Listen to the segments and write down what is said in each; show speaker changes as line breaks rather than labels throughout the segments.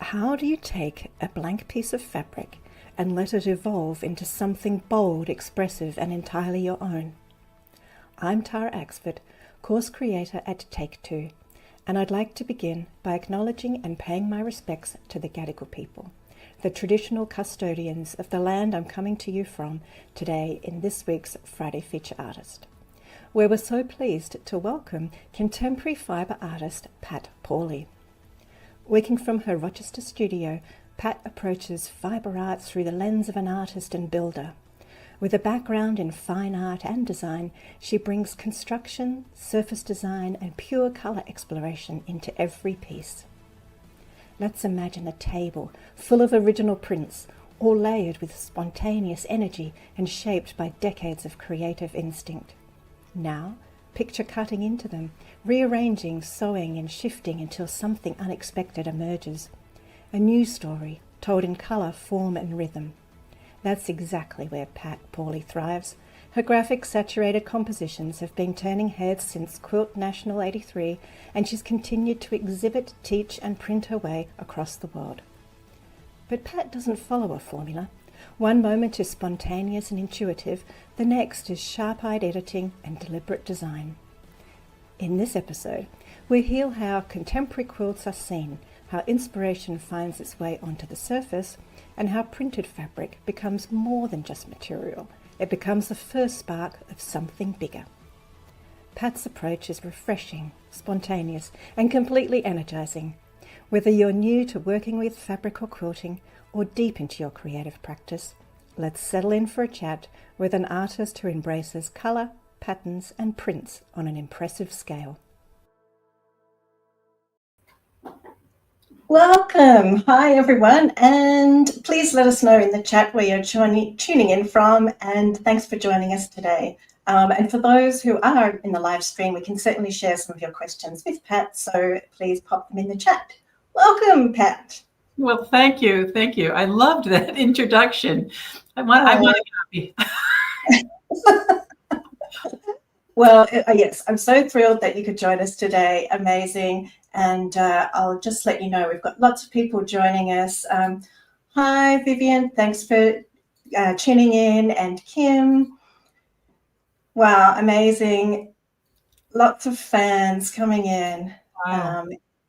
How do you take a blank piece of fabric and let it evolve into something bold, expressive, and entirely your own? I'm Tara Axford, course creator at Take2, and I'd like to begin by acknowledging and paying my respects to the Gadigal people, the traditional custodians of the land I'm coming to you from today in this week's Friday Feature Artist, where we're so pleased to welcome contemporary fibre artist Pat Pauly. Working from her Rochester studio, Pat approaches fibre art through the lens of an artist and builder. With a background in fine art and design, she brings construction, surface design, and pure colour exploration into every piece. Let's imagine a table full of original prints, all layered with spontaneous energy and shaped by decades of creative instinct. Now, picture cutting into them, rearranging, sewing and shifting until something unexpected emerges. A new story, told in colour, form and rhythm. That's exactly where Pat Pauly thrives. Her graphic, saturated compositions have been turning heads since Quilt National '83, and she's continued to exhibit, teach and print her way across the world. But Pat doesn't follow a formula. One moment is spontaneous and intuitive, the next is sharp-eyed editing and deliberate design. In this episode, we hear how contemporary quilts are seen, how inspiration finds its way onto the surface, and how printed fabric becomes more than just material. It becomes the first spark of something bigger. Pat's approach is refreshing, spontaneous, and completely energizing. Whether you're new to working with fabric or quilting, or deep into your creative practice, let's settle in for a chat with an artist who embraces colour, patterns and prints on an impressive scale. Welcome. Hi everyone, and please let us know in the chat where you're tuning in from, and thanks for joining us today. And for those who are in the live stream, we can certainly share some of your questions with Pat, so please pop them in the chat. Welcome, Pat.
Well, thank you. Thank you. I loved that introduction. I want a copy.
Well, yes, I'm so thrilled that you could join us today. Amazing. And I'll just let you know, we've got lots of people joining us. Hi, Vivian. Thanks for tuning in. And Kim. Wow, amazing. Lots of fans coming in.
Wow.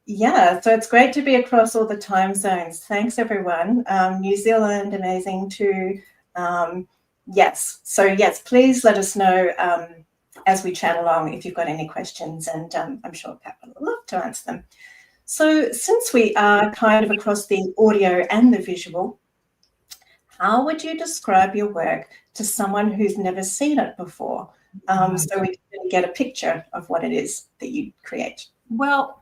Yeah, so it's great to be across all the time zones. Thanks, everyone. New Zealand, amazing too. Yes, so yes, please let us know as we chat along if you've got any questions, and I'm sure Pat would love to answer them. So since we are kind of across the audio and the visual, how would you describe your work to someone who's never seen it before, so we can get a picture of what it is that you create?
Well,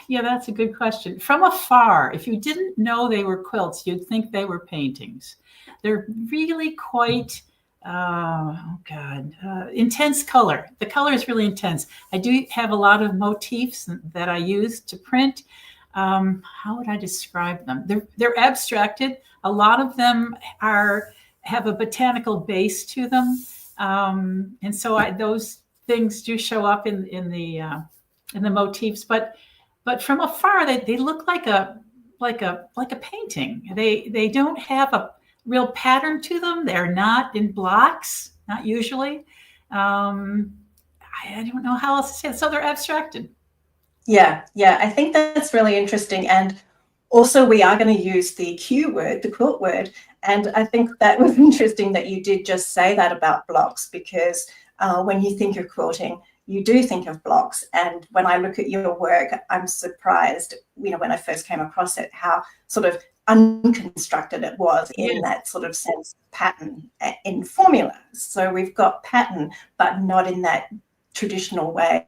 yeah, that's a good question. From afar, if you didn't know they were quilts, you'd think they were paintings. They're really quite, intense color. The color is really intense. I do have a lot of motifs that I use to print. How would I describe them? They're abstracted. A lot of them have a botanical base to them, and so those things do show up in the motifs. But from afar, they look like a painting. They don't have a real pattern to them. They're not in blocks, not usually. I don't know how else to say it. So they're abstracted.
Yeah, I think that's really interesting. And also we are going to use the Q word, the quilt word. And I think that was interesting that you did just say that about blocks, because when you think of quilting, you do think of blocks. And when I look at your work, I'm surprised, when I first came across it, how sort of unconstructed it was in that sort of sense of pattern in formula. So we've got pattern, but not in that traditional way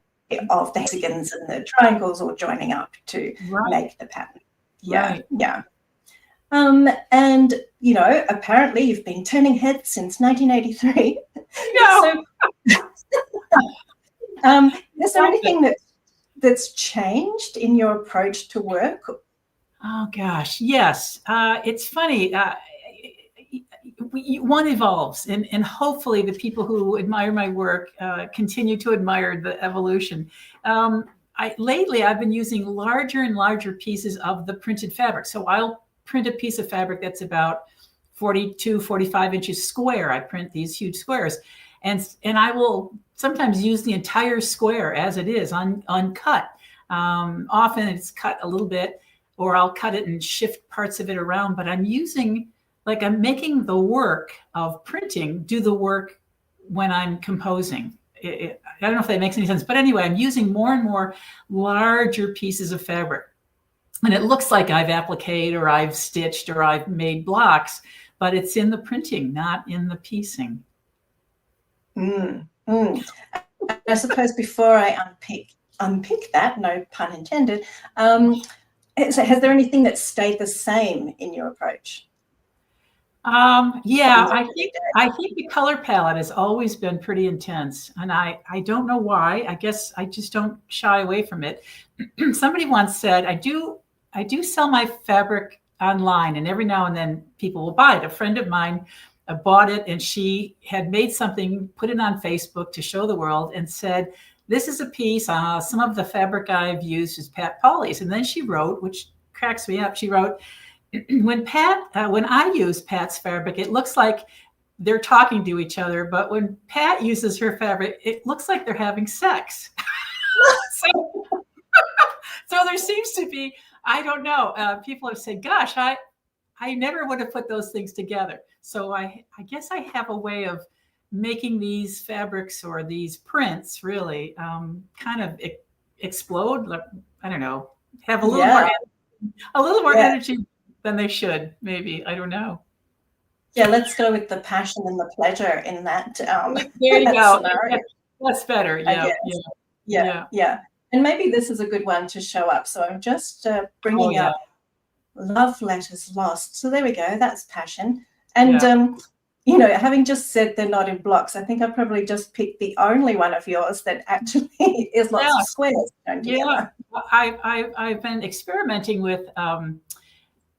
of the hexagons and the triangles all joining up to make the pattern. Yeah. And, apparently you've been turning heads since 1983.
No.
So, is there anything that's changed in your approach to work?
Oh gosh, yes. It's funny. One evolves, and hopefully the people who admire my work continue to admire the evolution. lately I've been using larger and larger pieces of the printed fabric. So I'll print a piece of fabric that's about 42, 45 inches square. I print these huge squares, and I will sometimes use the entire square as it is, uncut. Often it's cut a little bit, or I'll cut it and shift parts of it around, but I'm making the work of printing do the work when I'm composing. I don't know if that makes any sense, but anyway, I'm using more and more larger pieces of fabric. And it looks like I've appliqued or I've stitched or I've made blocks, but it's in the printing, not in the piecing.
I suppose before I unpick that, no pun intended, has there anything that stayed the same in your approach?
Yeah, I think the color palette has always been pretty intense, and I don't know why. I guess I just don't shy away from it. Somebody once said, I do sell my fabric online, and every now and then people will buy it. A friend of mine bought it, and she had made something, put it on Facebook to show the world, and said, this is a piece, some of the fabric I've used is Pat Pauly's. And then she wrote, which cracks me up, she wrote, when I use Pat's fabric, it looks like they're talking to each other, but when Pat uses her fabric, it looks like they're having sex. So there seems to be, I don't know, people have said, gosh, I never would have put those things together. So I guess I have a way of making these fabrics or these prints really kind of explode. I don't know, have a little more energy than they should, maybe. I don't know.
Yeah, let's go with the passion and the pleasure in that.
There you go. That's better. Yeah.
And maybe this is a good one to show up. So I'm just bringing up Love Letters Lost. So there we go. That's passion. And, having just said they're not in blocks, I think I probably just picked the only one of yours that actually is lots of squares.
I've been experimenting with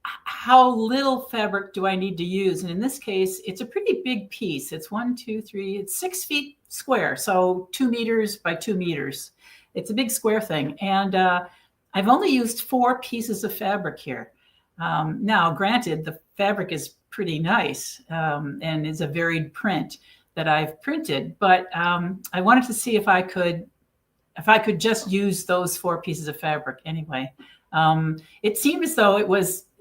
how little fabric do I need to use? And in this case, it's a pretty big piece. It's it's 6 feet square. So 2 meters by 2 meters. It's a big square thing. And I've only used 4 pieces of fabric here. Now, granted, the fabric is pretty nice and is a varied print that I've printed, but I wanted to see if I could just use those 4 pieces of fabric anyway. It seemed as though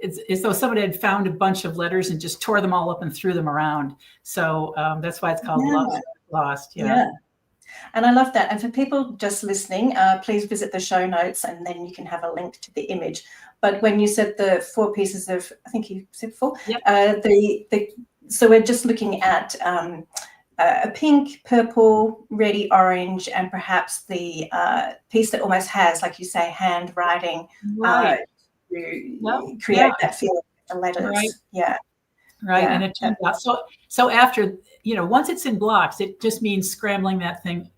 as though somebody had found a bunch of letters and just tore them all up and threw them around. So that's why it's called Love Lost. Yeah.
And I love that. And for people just listening, please visit the show notes and then you can have a link to the image. But when you said the 4 pieces of, I think you said 4, so we're just looking at a pink, purple, reddy, orange, and perhaps the piece that almost has, like you say, handwriting to create that feeling of the letters.
Right. And it turns out, so after, once it's in blocks, it just means scrambling that thing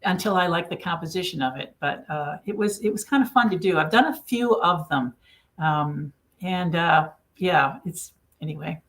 until I like the composition of it. But it was kind of fun to do. I've done a few of them. It's anyway.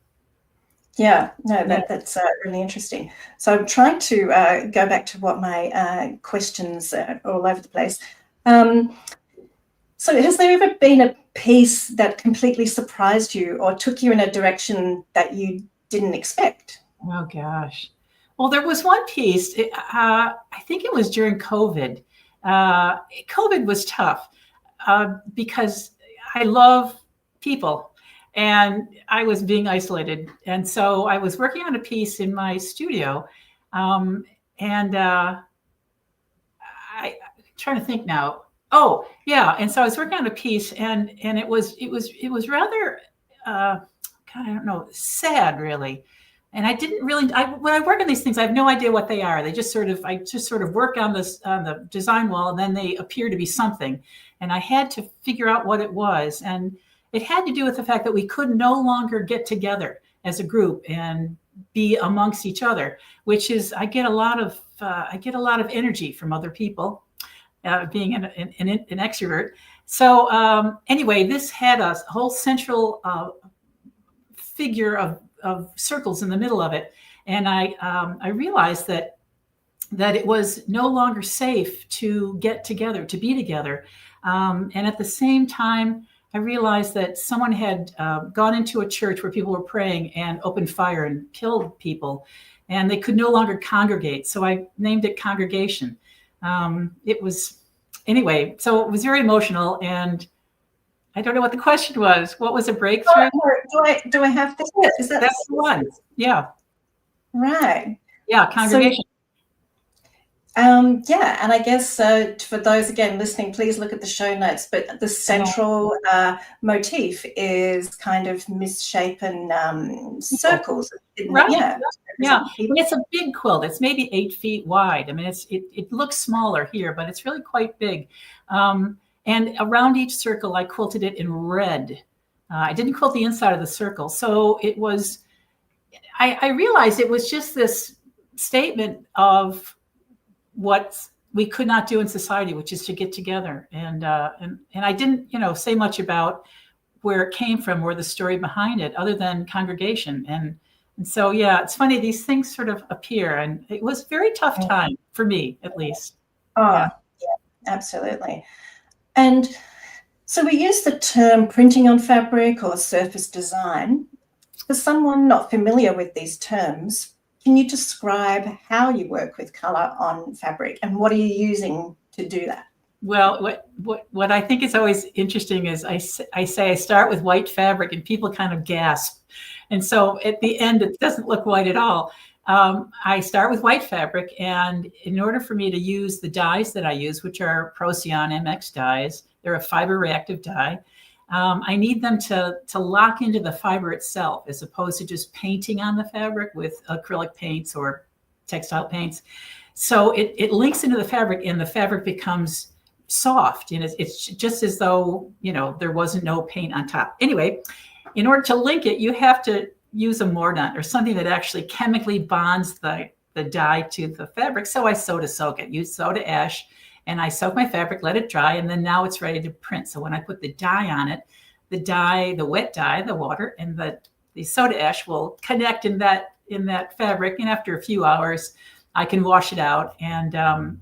Yeah, no, that's really interesting. So I'm trying to go back to what my questions are all over the place. So has there ever been a piece that completely surprised you or took you in a direction that you didn't expect?
Oh, gosh. Well, there was one piece, I think it was during COVID. COVID was tough because I love people and I was being isolated. And so I was working on a piece in my studio I'm trying to think now. Oh, yeah. And so I was working on a piece and it was rather, God, I don't know, sad really. And I didn't really, when I work on these things, I have no idea what they are. I just sort of work on the design wall and then they appear to be something. And I had to figure out what it was. And it had to do with the fact that we could no longer get together as a group and be amongst each other, which is, I get a lot of energy from other people, being an extrovert. So anyway, this had a whole central figure of circles in the middle of it. And I realized that that it was no longer safe to get together, to be together. And at the same time, I realized that someone had gone into a church where people were praying and opened fire and killed people, and they could no longer congregate. So I named it congregation. It was, anyway, so it was very emotional, and I don't know what the question was. What was a breakthrough?
Do I have this?
That's the one. Yeah.
Right.
Yeah, congregation.
Yeah, and I guess for those, again, listening, please look at the show notes, but the central motif is kind of misshapen circles.
Right.
Yeah.
Yeah. It's a big quilt. It's maybe 8 feet wide. I mean, it looks smaller here, but it's really quite big. And around each circle, I quilted it in red. I didn't quilt the inside of the circle. So it was, I realized it was just this statement of what we could not do in society, which is to get together. And I didn't, say much about where it came from or the story behind it, other than congregation. And so, yeah, it's funny, these things sort of appear, and it was a very tough time for me, at least.
Yeah, absolutely. And so we use the term printing on fabric or surface design. For someone not familiar with these terms, can you describe how you work with color on fabric, and what are you using to do that?
Well, what I think is always interesting is I say I start with white fabric, and people kind of gasp. And so at the end, it doesn't look white at all. I start with white fabric, and in order for me to use the dyes that I use, which are Procyon MX dyes, they're a fiber reactive dye. I need them to lock into the fiber itself, as opposed to just painting on the fabric with acrylic paints or textile paints. So it links into the fabric, and the fabric becomes soft, and it's just as though, there wasn't no paint on top. Anyway, in order to link it, you have to use a mordant or something that actually chemically bonds the dye to the fabric. So I soda soak it, use soda ash, and I soak my fabric, let it dry, and then now it's ready to print. So when I put the dye on it, the wet dye, the water, and the soda ash will connect in that fabric. And after a few hours, I can wash it out, and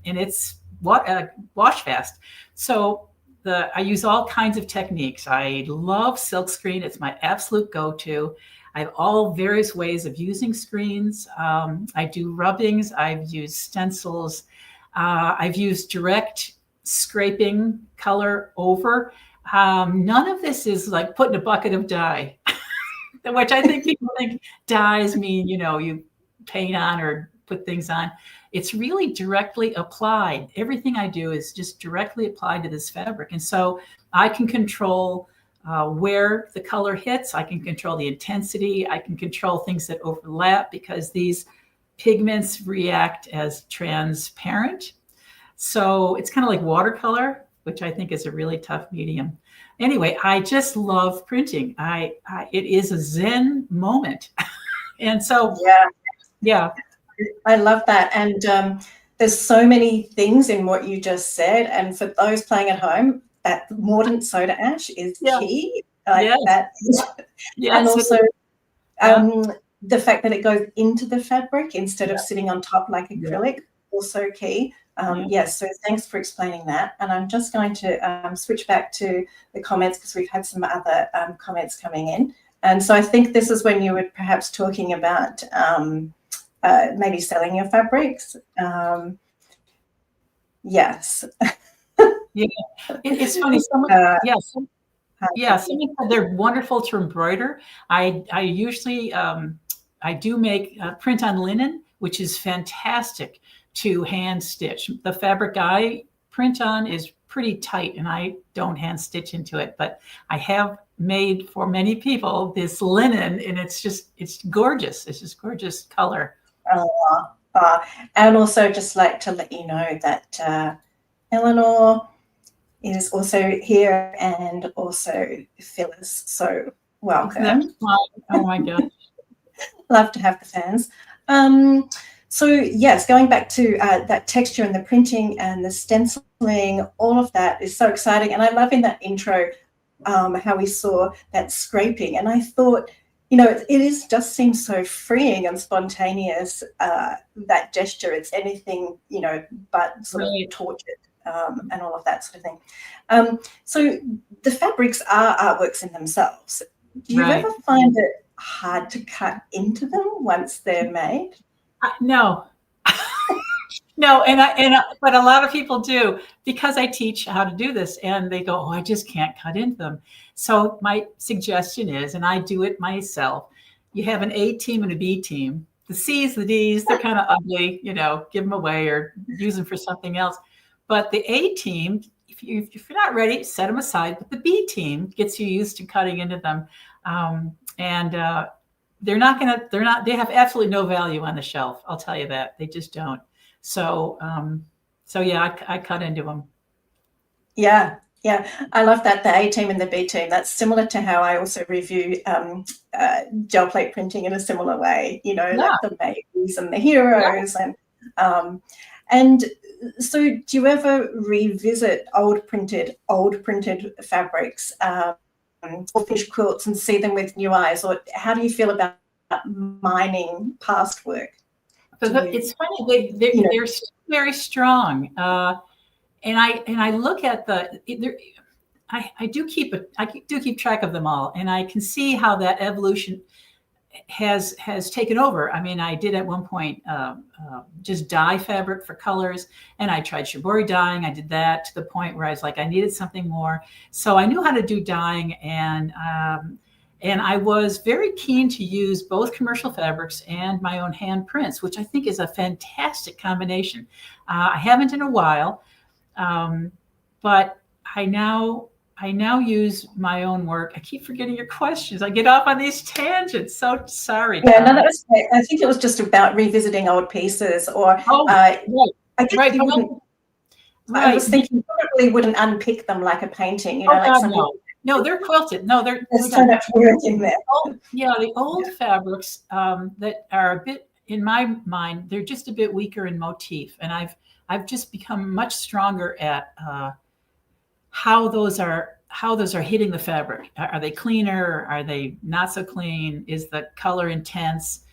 it's wash fast. So I use all kinds of techniques. I love silk screen. It's my absolute go-to. I have all various ways of using screens. I do rubbings. I've used stencils. I've used direct scraping color over. None of this is like putting a bucket of dye, which I think people think dyes mean, you paint on or put things on. It's really directly applied. Everything I do is just directly applied to this fabric. And so I can control where the color hits. I can control the intensity. I can control things that overlap, because these pigments react as transparent. So it's kind of like watercolor, which I think is a really tough medium. Anyway, I just love printing. It is a Zen moment. And so, yeah.
I love that. And there's so many things in what you just said. And for those playing at home, that mordant soda ash is key. That. Yes. And also the fact that it goes into the fabric instead of sitting on top like acrylic, also key. So thanks for explaining that. And I'm just going to switch back to the comments, because we've had some other comments coming in. And so I think this is when you were perhaps talking about maybe selling your fabrics. Yes.
It's funny. Someone said they're wonderful to embroider. I usually I do make print on linen, which is fantastic to hand stitch. The fabric I print on is pretty tight, and I don't hand stitch into it, but I have made for many people this linen, and it's gorgeous. It's just gorgeous color. And also just like to let you know that Eleanor is also here, and also Phyllis. So welcome. Oh my gosh.
Love to have the fans. So yes, going back to that texture and the printing and the stenciling, all of that is so exciting. And I love in that intro how we saw that scraping. And I thought, it is just seems so freeing and spontaneous, that gesture. It's anything, but sort of
Right.
tortured, and all of that sort of thing. So the fabrics are artworks in themselves. Do you
Right.
ever find it hard to cut into them once they're made?
No, no, but a lot of people do, because I teach how to do this, and they go, "Oh, I just can't cut into them." So my suggestion is, and I do it myself, you have an A team and a B team. The C's, the D's, they're kind of ugly, give them away or use them for something else. But the A team, if you're not ready, set them aside. But the B team gets you used to cutting into them, and they have absolutely no value on the shelf. I'll tell you that. They just don't. So, yeah, I cut into them.
Yeah, yeah, I love that, the A team and the B team. That's similar to how I also review gel plate printing in a similar way.
Yeah.
Like the maybes and the heroes, and so do you ever revisit old printed fabrics, or finished quilts, and see them with new eyes, or how do you feel about mining past work?
It's funny, they're still very strong. And I look at I do keep track of them all, and I can see how that evolution has taken over. I mean, I did at one point just dye fabric for colors, and I tried shibori dyeing. I did that to the point where I was like, I needed something more. So I knew how to do dyeing, and I was very keen to use both commercial fabrics and my own hand prints, which I think is a fantastic combination. I haven't in a while, but I now use my own work. I keep forgetting your questions. I get off on these tangents. So sorry.
Yeah, no, that was great. I think it was just about revisiting old pieces, or
right.
I guess
Right.
you wouldn't.
Right.
I was thinking you probably wouldn't unpick them like a painting,
like
God,
some people. No, they're quilted. No, there's
so much work in there.
The old fabrics that are a bit, in my mind, they're just a bit weaker in motif, and I've just become much stronger at how those are hitting the fabric. Are they cleaner? Are they not so clean? Is the color intense?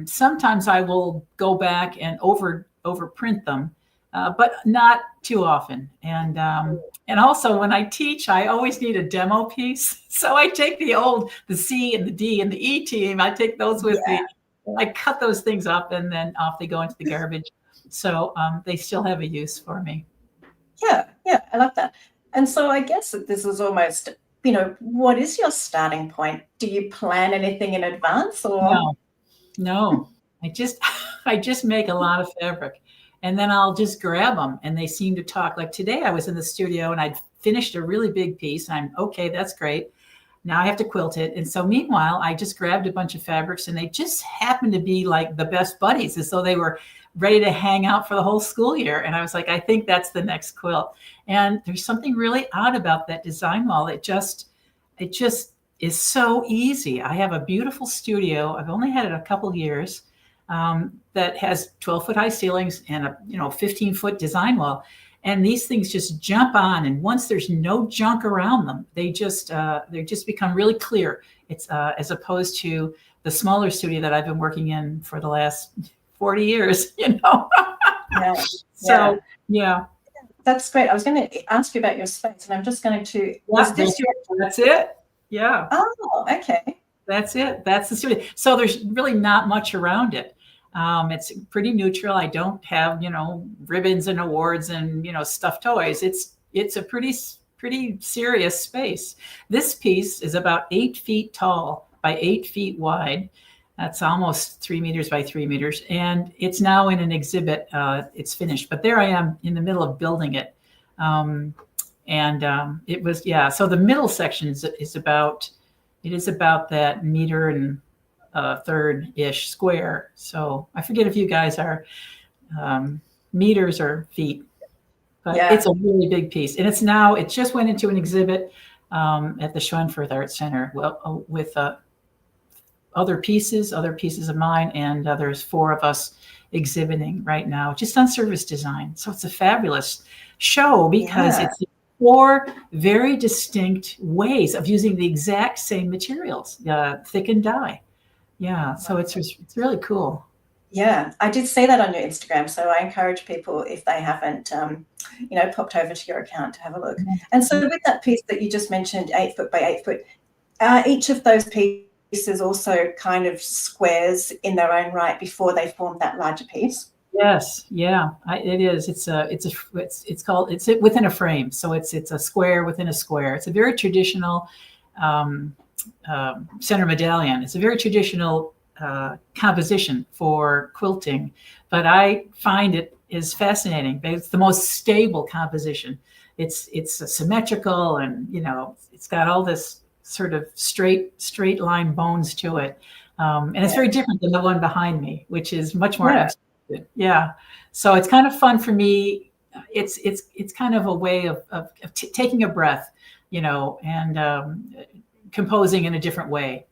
Sometimes I will go back and overprint them, but not too often. And also when I teach, I always need a demo piece. So I take the C and the D and the E team. I take those with me. I cut those things up, and then off they go into the garbage. So they still have a use for me.
Yeah, I love that. And so I guess that this is almost, what is your starting point? Do you plan anything in advance, or?
No. I just make a lot of fabric, and then I'll just grab them, and they seem to talk. Like today, I was in the studio and I'd finished a really big piece. And I'm okay, that's great. Now I have to quilt it. And so meanwhile, I just grabbed a bunch of fabrics, and they just happened to be like the best buddies, as though they were ready to hang out for the whole school year. And I was like, I think that's the next quilt. And there's something really odd about that design wall. It just is so easy. I have a beautiful studio. I've only had it a couple years, that has 12-foot high ceilings and a 15-foot design wall. And these things just jump on. And once there's no junk around them, they just become really clear. It's as opposed to the smaller studio that I've been working in for the last 40 years, So, yeah.
That's great. I was going to ask you about your space, and I'm just going to.
That's it. Yeah.
Oh, okay.
That's it. That's the studio. So there's really not much around it. It's pretty neutral. I don't have, ribbons and awards and, stuffed toys. It's a pretty serious space. This piece is about 8 feet tall by 8 feet wide. That's almost 3 meters by 3 meters. And it's now in an exhibit. It's finished, but there I am in the middle of building it. It was, so the middle section is about that meter and a third-ish square. So I forget if you guys are meters or feet, but it's a really big piece. And it just went into an exhibit at the Schoenfurth Art Center, with other pieces of mine, and there's 4 of us exhibiting right now, just on service design. So it's a fabulous show because 4 very distinct ways of using the exact same materials, thick and dye. Yeah, so it's really cool.
Yeah, I did see that on your Instagram, so I encourage people, if they haven't, popped over to your account to have a look. And so with that piece that you just mentioned, 8 foot by 8 foot, each of those pieces also kind of squares in their own right before they form that larger piece.
Yes, yeah, it is. It's within a frame, so it's a square within a square. It's a very traditional center medallion. It's a very traditional composition for quilting, but I find it is fascinating. It's the most stable composition. It's symmetrical, and it's got all this sort of straight line bones to it, and it's very different than the one behind me, which is much more abstracted. Yeah, so it's kind of fun for me. It's kind of a way of taking a breath, and composing in a different way.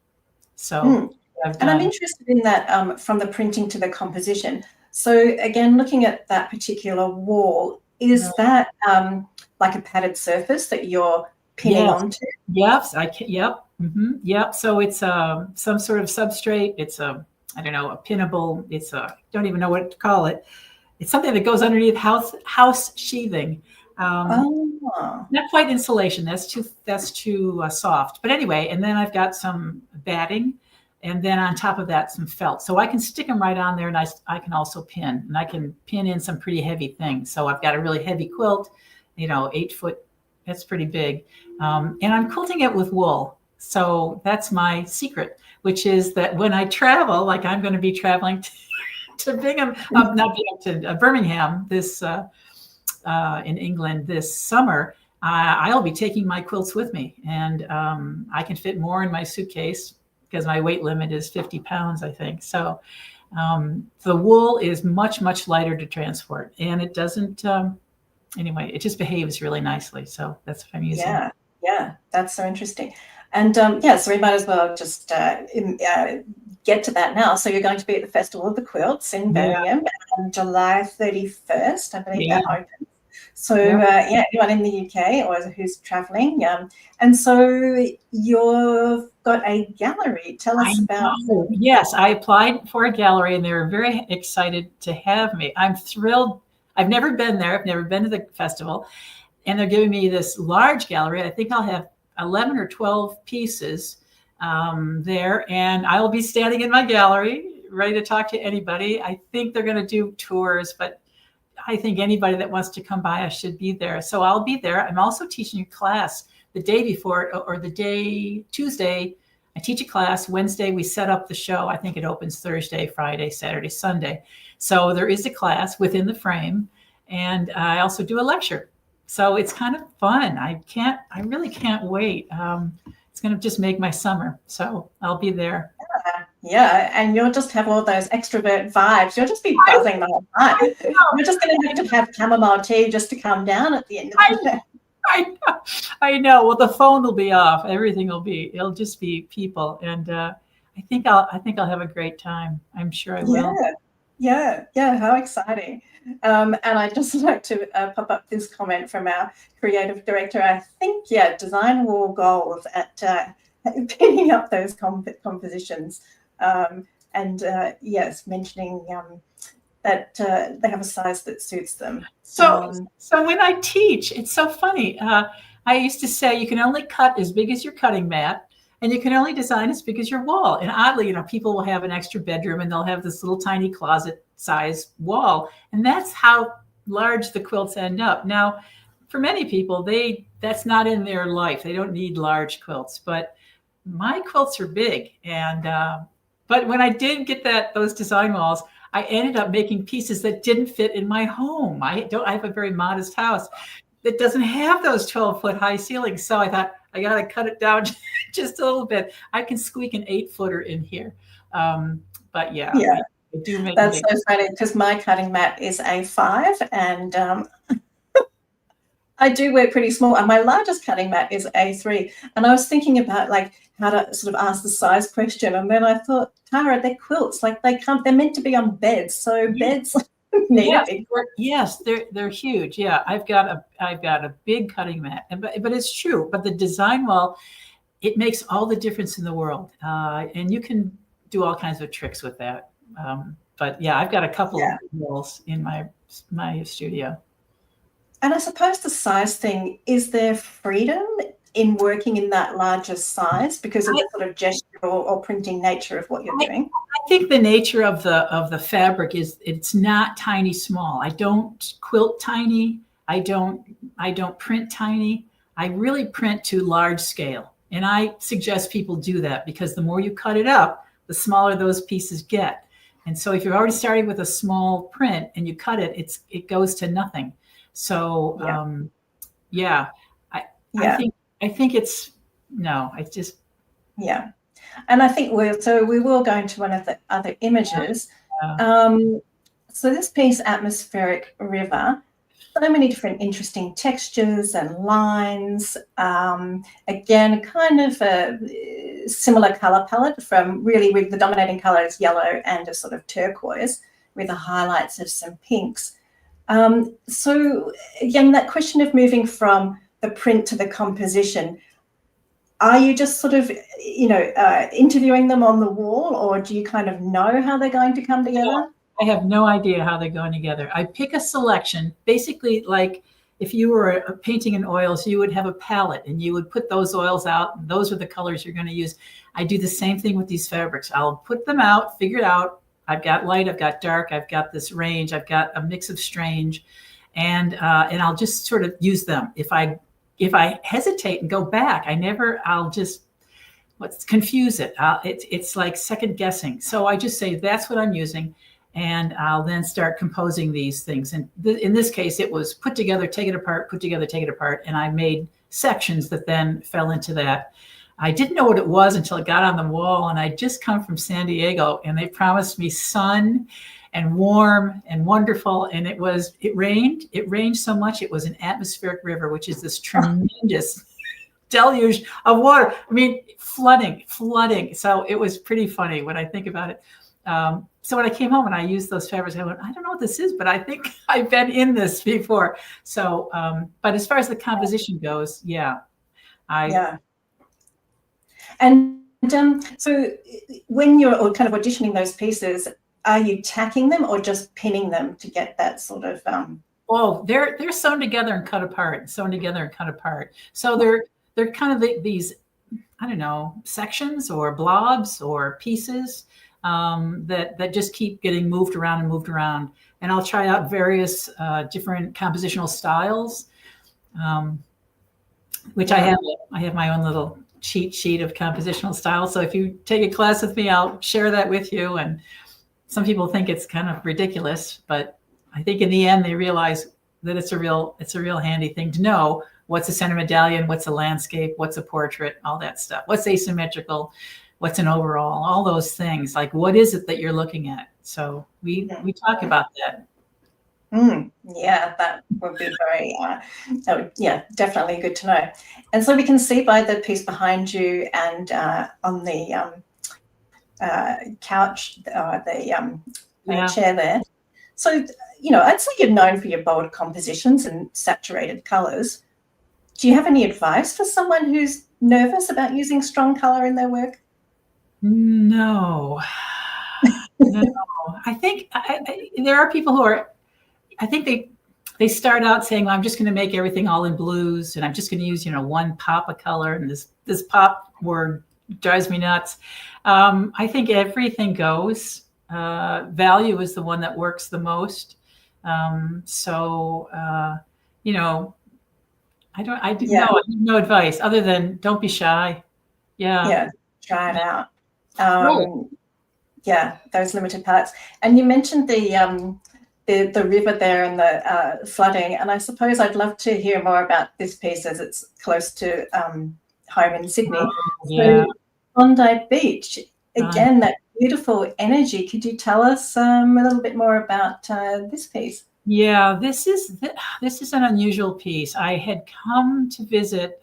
So.
And I'm interested in that, from the printing to the composition. So again, looking at that particular wall, is that like a padded surface that you're pinning onto?
Yep. Yep. So it's some sort of substrate. It's a pinnable. It's don't even know what to call it. It's something that goes underneath house sheathing. Not quite insulation. That's too soft. But anyway, and then I've got some batting. And then on top of that, some felt. So I can stick them right on there, and I can also pin. And I can pin in some pretty heavy things. So I've got a really heavy quilt, 8 foot. That's pretty big. And I'm quilting it with wool. So that's my secret, which is that when I travel, like I'm going to be traveling to Birmingham this in England this summer, I'll be taking my quilts with me. And I can fit more in my suitcase, because my weight limit is 50 pounds, I think. So the wool is much, much lighter to transport, and it doesn't, anyway, it just behaves really nicely. So that's what I'm using.
Yeah, that's so interesting. And so we might as well just get to that now. So you're going to be at the Festival of the Quilts in Birmingham on July 31st, I believe that opens. So anyone in the UK or who's traveling, and so you've got a gallery. Tell us about.
Yes, I applied for a gallery, and they were very excited to have me. I'm thrilled. I've never been there. I've never been to the festival, and they're giving me this large gallery. I think I'll have 11 or 12 pieces there, and I will be standing in my gallery, ready to talk to anybody. I think they're going to do tours, but I think anybody that wants to come by, I should be there. So I'll be there. I'm also teaching a class the day before, or the day Tuesday. I teach a class. Wednesday, we set up the show. I think it opens Thursday, Friday, Saturday, Sunday. So there is a class within the frame. And I also do a lecture. So it's kind of fun. I really can't wait. It's going to just make my summer. So I'll be there.
Yeah, and you'll just have all those extrovert vibes. You'll just be buzzing the whole time. You're just going to have chamomile tea just to come down at the end of the day.
I know. Well, the phone will be off. It'll just be people. And I think I'll have a great time. I'm sure I will.
Yeah. How exciting. And I'd just like to pop up this comment from our creative director. I think, design wall goals at pinning up those compositions. Mentioning that they have a size that suits them.
So when I teach, it's so funny. I used to say you can only cut as big as your cutting mat, and you can only design as big as your wall. And oddly, people will have an extra bedroom, and they'll have this little tiny closet size wall, and that's how large the quilts end up. Now, for many people, that's not in their life. They don't need large quilts, but my quilts are big, and but when I did get those design walls, I ended up making pieces that didn't fit in my home. I have a very modest house that doesn't have those 12-foot high ceilings. So I thought I got to cut it down just a little bit. I can squeak an 8-footer in here. But I do make
that's so funny, because my cutting mat is A5, and I do work pretty small, and my largest cutting mat is A3. And I was thinking about how to sort of ask the size question, and then I thought, Tara, they're quilts, they're meant to be on beds. So beds need a
Yes,
big.
yes, they're huge. Yeah, I've got a big cutting mat, but it's true. But the design wall, it makes all the difference in the world, and you can do all kinds of tricks with that. But yeah, I've got a couple
Yeah.
of walls in my studio.
And I suppose the size thing, is there freedom in working in that larger size because of the sort of gesture or printing nature of what you're doing?
I think the nature of the fabric is it's not tiny small. I don't quilt tiny. I don't print tiny. I really print to large scale. And I suggest people do that because the more you cut it up, the smaller those pieces get. And so if you're already starting with a small print and you cut it, it goes to nothing. So
Yeah.
yeah, I I
Yeah.
think I think it's no, I just
Yeah. And I think we will go into one of the other images.
uh,
So this piece, Atmospheric River, so many different interesting textures and lines. Again, kind of a similar color palette from really with the dominating color is yellow and a sort of turquoise with the highlights of some pinks. So again, that question of moving from the print to the composition, are you just sort of, interviewing them on the wall, or do you kind of know how they're going to come together?
I have no idea how they're going together. I pick a selection, basically like if you were painting in oils, you would have a palette and you would put those oils out. And those are the colors you're going to use. I do the same thing with these fabrics. I'll put them out, figure it out. I've got light, I've got dark, I've got this range, I've got a mix of strange, and I'll just sort of use them. If I hesitate and go back, I'll just let's confuse it. It's like second guessing. So I just say that's what I'm using, and I'll then start composing these things. And in this case, it was put together, take it apart, put together, take it apart, and I made sections that then fell into that. I didn't know what it was until it got on the wall, and I just come from San Diego, and they promised me sun and warm and wonderful, and it rained so much it was an atmospheric river, which is this tremendous deluge of water. I mean, flooding. So it was pretty funny when I think about it. So when I came home and I used those fabrics, I went, I don't know what this is, but I think I've been in this before. So, but as far as the composition goes, yeah.
Yeah. And so when you're kind of auditioning those pieces, are you tacking them or just pinning them to get that sort of?
Oh, they're sewn together and cut apart, sewn together and cut apart. So they're kind of these, I don't know, sections or blobs or pieces that just keep getting moved around and moved around. And I'll try out various different compositional styles, which I have my own little cheat sheet of compositional styles. So if you take a class with me, I'll share that with you. And some people think it's kind of ridiculous, but I think in the end they realize that it's a real handy thing to know. What's a center medallion? What's a landscape? What's a portrait? All that stuff. What's asymmetrical? What's an overall? All those things. Like, what is it that you're looking at? So we talk about that.
Yeah, that would be very, definitely good to know. And so we can see by the piece behind you and on the couch, the chair there. So, I'd say you're known for your bold compositions and saturated colours. Do you have any advice for someone who's nervous about using strong colour in their work?
No. I think there are people who are, I think they start out saying, well, I'm just going to make everything all in blues and I'm just going to use, one pop of color. And this pop word drives me nuts. I think everything goes. Value is the one that works the most. I have no advice other than don't be shy.
Yeah, try it out. Yeah, those limited palettes. And you mentioned the river there and the flooding, and I suppose I'd love to hear more about this piece as it's close to home in Sydney. So Bondi Beach, again, that beautiful energy. Could you tell us a little bit more about this piece?
Yeah, this is an unusual piece. I had come to visit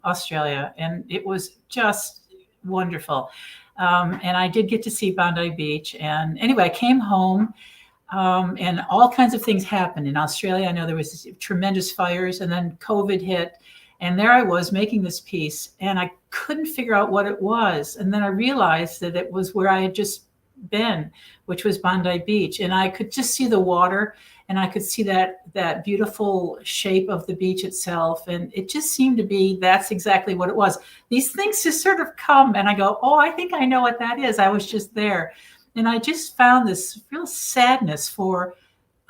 Australia, and it was just wonderful. And I did get to see Bondi Beach. And anyway, I came home. And all kinds of things happened in Australia. I know there was tremendous fires, and then COVID hit, and there I was making this piece, and I couldn't figure out what it was. And then I realized that it was where I had just been, which was Bondi Beach, and I could just see the water, and I could see that beautiful shape of the beach itself, and it just seemed to be that's exactly what it was. These things just sort of come, and I go, oh, I think I know what that is. I was just there. And I just found this real sadness for,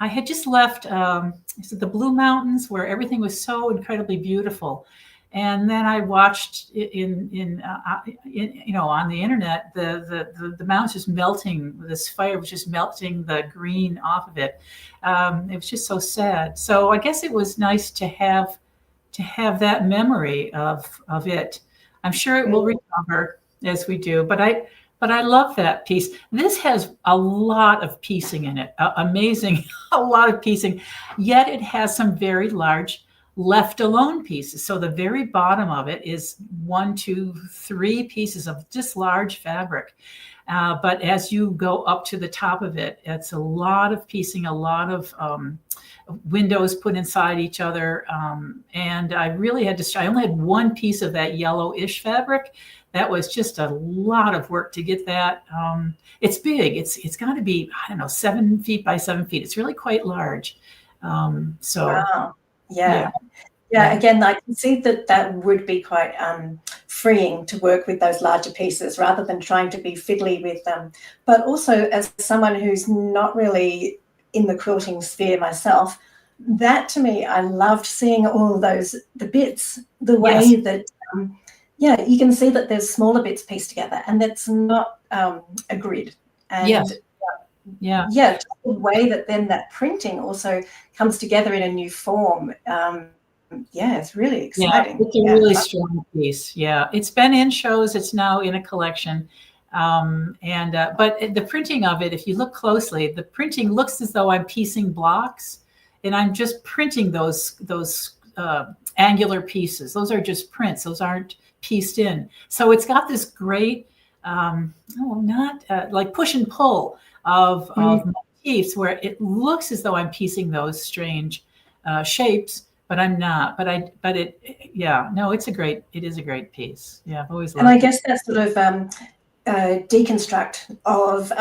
I had just left the Blue Mountains where everything was so incredibly beautiful. And then I watched on the internet, the mountains just melting, this fire was just melting the green off of it. It was just so sad. So I guess it was nice to have that memory of it. I'm sure it will recover as we do, but I love that piece. This has a lot of piecing in it, amazing, a lot of piecing, yet it has some very large left alone pieces. So the very bottom of it is 1, 2, 3 pieces of just large fabric. But as you go up to the top of it, it's a lot of piecing, a lot of windows put inside each other. And I really had to, I only had one piece of that yellowish fabric. That was just a lot of work to get that. It's big. It's got to be, I don't know, 7 feet by 7 feet. It's really quite large. So
wow. Yeah. Again, I can see that would be quite freeing to work with those larger pieces rather than trying to be fiddly with them. But also, as someone who's not really in the quilting sphere myself, that to me, I loved seeing all of the bits, the way that, you can see that there's smaller bits pieced together, and that's not a grid. And just the way that then that printing also comes together in a new form. It's really exciting.
It's a really strong piece. Yeah, it's been in shows. It's now in a collection. But the printing of it, if you look closely, the printing looks as though I'm piecing blocks, and I'm just printing those angular pieces. Those are just prints. Those aren't pieced in. So it's got this great, like push and pull of motifs where it looks as though I'm piecing those strange shapes, but I'm not. It is a great piece. Yeah, I've always loved it.
And I guess that sort of deconstruct of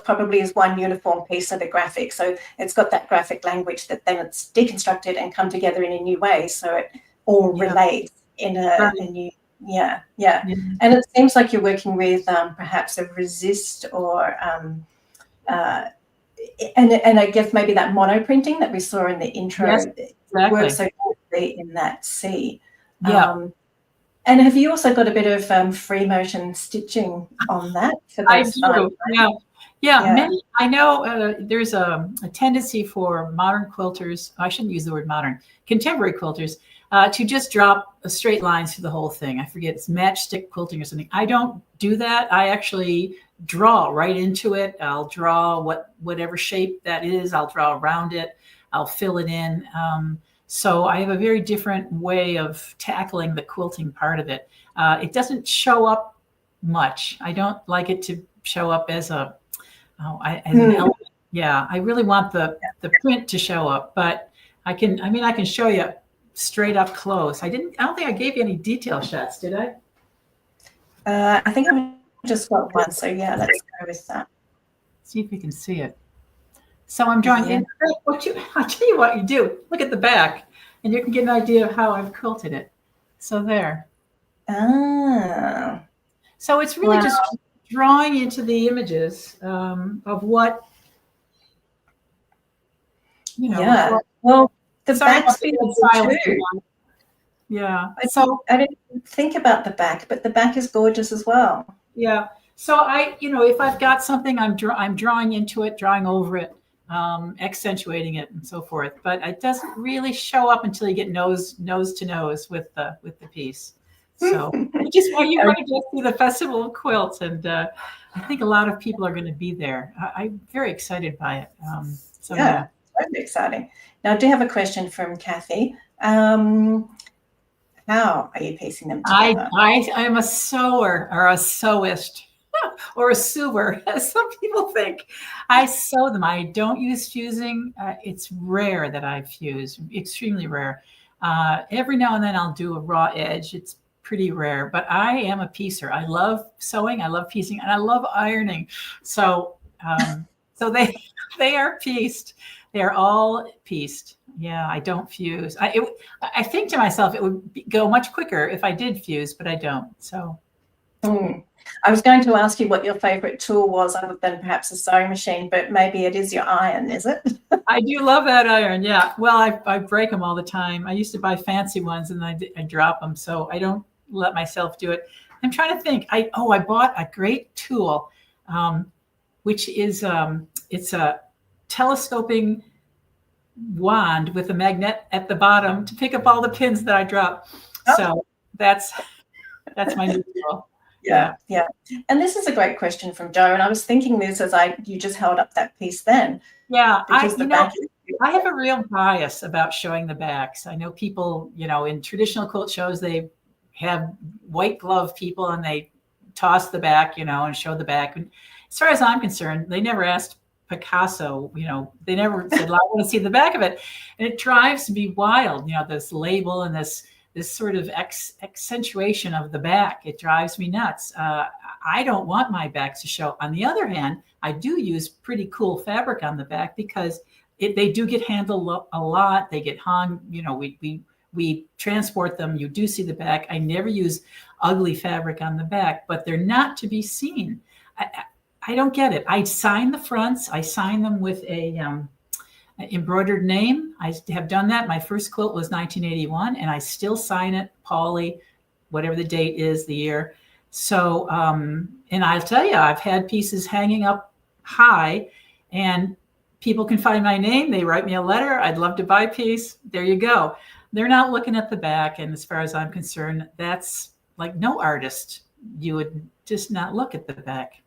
probably is one uniform piece of the graphic. So it's got that graphic language that then it's deconstructed and come together in a new way. So it all relates in a new. Yeah. And it seems like you're working with perhaps a resist or and I guess maybe that mono printing that we saw in the intro works so quickly in that C. And have you also got a bit of free motion stitching on that?
I do. Many, I know there's a tendency for modern quilters, I shouldn't use the word modern, contemporary quilters, to just drop straight lines through the whole thing. I forget, it's matchstick quilting or something. I don't do that. I actually draw right into it. I'll draw whatever shape that is. I'll draw around it. I'll fill it in. So I have a very different way of tackling the quilting part of it. It doesn't show up much. I don't like it to show up as an element. Yeah, I really want the print to show up, but I can show you straight up close. I don't think I gave you any detail shots, did I?
I think I've just got one, so let's go with that.
See if you can see it. So I'm drawing in. I'll tell you what you do. Look at the back, and you can get an idea of how I've quilted it. So there. So it's really just drawing into the images of what,
Well, the back's beautiful too.
Yeah.
So I didn't think about the back, but the back is gorgeous as well.
Yeah. So if I've got something, I'm drawing into it, drawing over it, accentuating it, and so forth. But it doesn't really show up until you get nose to nose with the piece. So just when you want to go through the Festival of Quilts, and I think a lot of people are going to be there. I'm very excited by it.
Very exciting. Now, I do have a question from Kathy. How are you piecing them together?
I am a sewer or a sewist. or a sewer, as some people think. I sew them. I don't use fusing. It's rare that I fuse, extremely rare. Every now and then I'll do a raw edge. It's pretty rare, but I am a piecer. I love sewing, I love piecing, and I love ironing. So, so they are pieced. They're all pieced. Yeah, I don't fuse. I think to myself it would go much quicker if I did fuse, but I don't. So.
I was going to ask you what your favorite tool was other than perhaps a sewing machine, but maybe it is your iron, is it?
I do love that iron. Yeah. Well, I break them all the time. I used to buy fancy ones and I drop them. So I don't let myself do it. I'm trying to think. I bought a great tool, which is, it's a telescoping wand with a magnet at the bottom to pick up all the pins that I drop. Oh. So that's my new tool.
Yeah. And this is a great question from Joe. And I was thinking this as you just held up that piece then.
Yeah, I have a real bias about showing the backs. I know people, in traditional quilt shows, they have white glove people and they toss the back, and show the back. And as far as I'm concerned, they never asked Picasso, they never said, I want to see the back of it. And it drives me wild, this label and this sort of accentuation of the back. It drives me nuts. I don't want my back to show. On the other hand, I do use pretty cool fabric on the back because they do get handled a lot. They get hung, we transport them. You do see the back. I never use ugly fabric on the back, but they're not to be seen. I don't get it. I sign the fronts. I sign them with a embroidered name. I have done that. My first quilt was 1981, and I still sign it, Pauly, whatever the date is, the year. So, and I'll tell you, I've had pieces hanging up high, and people can find my name. They write me a letter. I'd love to buy a piece. There you go. They're not looking at the back, and as far as I'm concerned, that's like no artist. You would just not look at the back.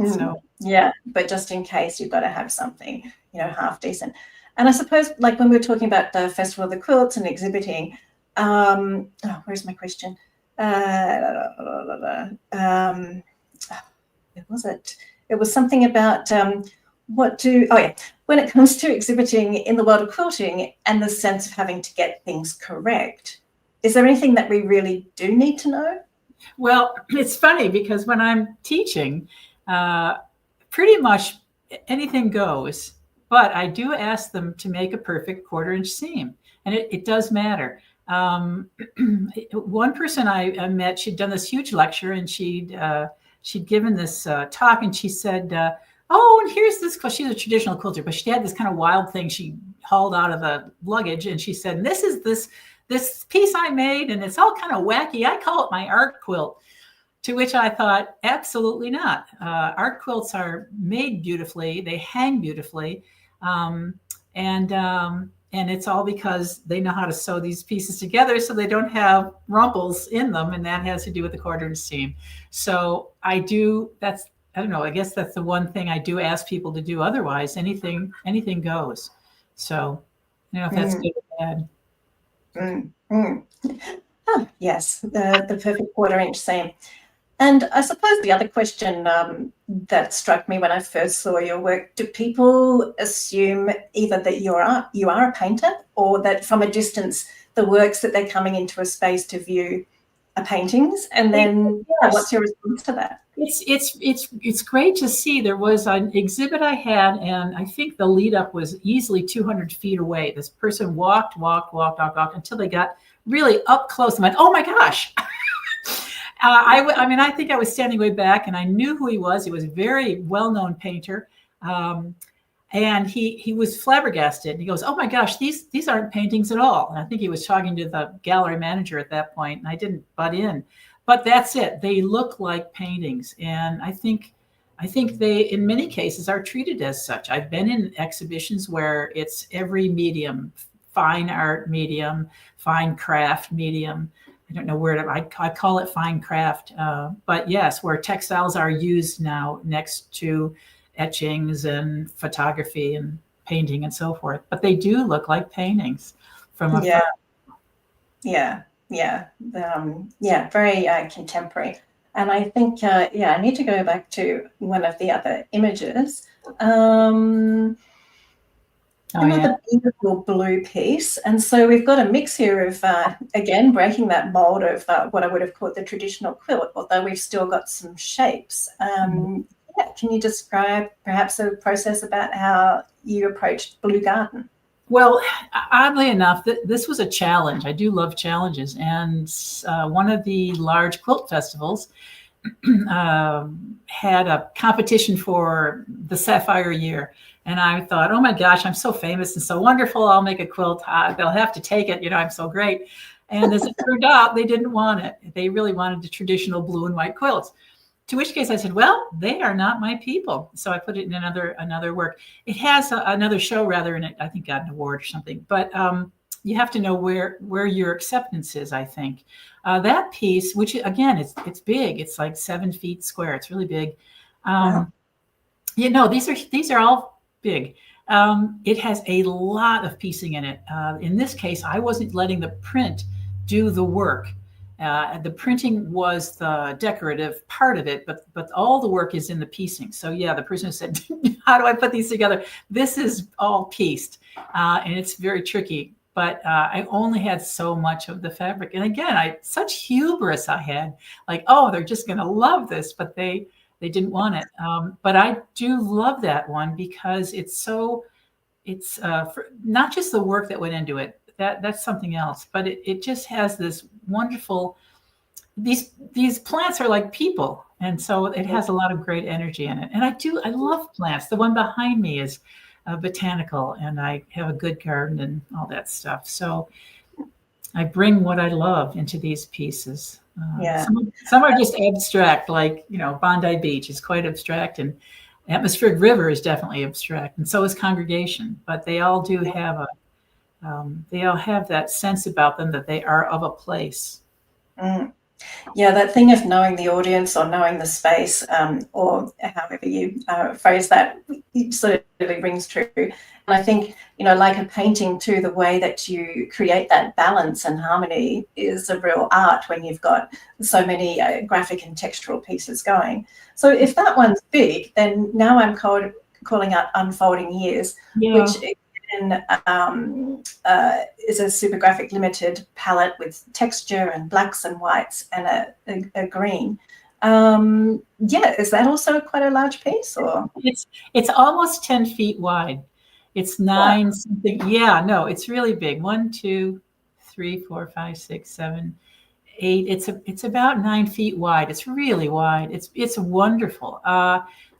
So
yeah, but just in case, you've got to have something, half decent. And I suppose, like when we were talking about the Festival of the Quilts and exhibiting, where's my question? Where was it? It was something about when it comes to exhibiting in the world of quilting and the sense of having to get things correct, is there anything that we really do need to know?
Well, it's funny because when I'm teaching, pretty much anything goes, but I do ask them to make a perfect 1/4 inch seam, and it does matter. One person I met, she'd done this huge lecture, and she'd given this talk, and she said, and here's this, she's a traditional quilter, but she had this kind of wild thing she hauled out of the luggage, and she said, this is this piece I made, and it's all kind of wacky. I call it my art quilt. To which I thought, absolutely not. Art quilts are made beautifully. They hang beautifully. And it's all because they know how to sew these pieces together so they don't have rumples in them. And that has to do with the 1/4 inch seam. So I guess that's the one thing I do ask people to do. Otherwise, anything goes. So I don't know if that's good or bad.
Oh, yes, the perfect 1/4 inch seam. And I suppose the other question that struck me when I first saw your work, do people assume either that you are a painter, or that from a distance the works that they're coming into a space to view are paintings? And then what's your response to that?
It's great to see. There was an exhibit I had, and I think the lead up was easily 200 feet away. This person walked until they got really up close and went, oh my gosh. I think I was standing way back, and I knew who he was. He was a very well-known painter. And he was flabbergasted. He goes, oh my gosh, these aren't paintings at all. And I think he was talking to the gallery manager at that point, and I didn't butt in. But that's it. They look like paintings. And I think they, in many cases, are treated as such. I've been in exhibitions where it's every medium, fine art medium, fine craft medium. I don't know where I call it fine craft. But yes, where textiles are used now next to etchings and photography and painting and so forth. But they do look like paintings from a
very contemporary. And I think, yeah, I need to go back to one of the other images. Another beautiful blue piece. And so we've got a mix here of, again, breaking that mold of what I would have called the traditional quilt, although we've still got some shapes. Yeah, can you describe perhaps a process about how you approached Blue Garden?
Well, oddly enough, this was a challenge. I do love challenges. And one of the large quilt festivals had a competition for the Sapphire Year. And I thought, oh my gosh, I'm so famous and so wonderful. I'll make a quilt. They'll have to take it. I'm so great. And as it turned out, they didn't want it. They really wanted the traditional blue and white quilts. To which case I said, well, they are not my people. So I put it in another work. It has another show rather in it. I think got an award or something. But you have to know where your acceptance is, I think. That piece, which again, it's big. It's like 7 feet square. It's really big.
Wow.
These are all big. It has a lot of piecing in it. In this case, I wasn't letting the print do the work. The printing was the decorative part of it, but all the work is in the piecing. So yeah, the person said, how do I put these together? This is all pieced, and it's very tricky. But I only had so much of the fabric. And again, such hubris I had, like, oh, they're just going to love this, but they didn't want it. But I do love that one because it's not just the work that went into it. That's something else, but it just has this wonderful, these plants are like people. And so it has a lot of great energy in it. And I love plants. The one behind me is botanical, and I have a good garden and all that stuff. So I bring what I love into these pieces. Some are just abstract, like, Bondi Beach is quite abstract, and Atmospheric River is definitely abstract, and so is Congregation. But they all do have that sense about them that they are of a place.
Yeah, that thing of knowing the audience or knowing the space, or however you phrase that, sort of really rings true. And I think, like a painting too, the way that you create that balance and harmony is a real art when you've got so many graphic and textural pieces going. So if that one's big, then now I'm calling out Unfolding Years, which is a super graphic limited palette with texture and blacks and whites and a green. Is that also quite a large piece? Or
it's almost 10 feet wide. It's 9 something. Yeah, no, it's really big. 1, 2, 3, 4, 5, 6, 7, 8. It's about 9 feet wide. It's really wide. It's wonderful.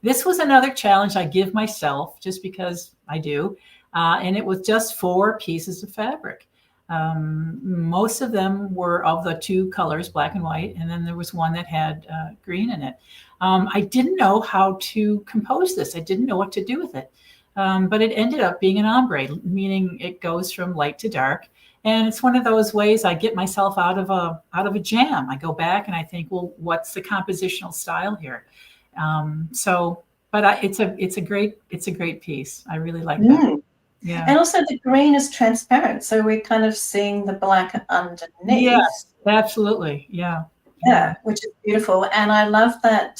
This was another challenge I give myself just because I do. And it was just 4 pieces of fabric. Most of them were of the 2 colors, black and white, and then there was one that had green in it. I didn't know how to compose this. I didn't know what to do with it. But it ended up being an ombre, meaning it goes from light to dark. And it's one of those ways I get myself out of a jam. I go back and I think, well, what's the compositional style here? But it's a great piece. I really like that. Yeah.
And also the green is transparent, so we're kind of seeing the black underneath.
Yes, absolutely. Yeah.
Yeah, which is beautiful. And I love that,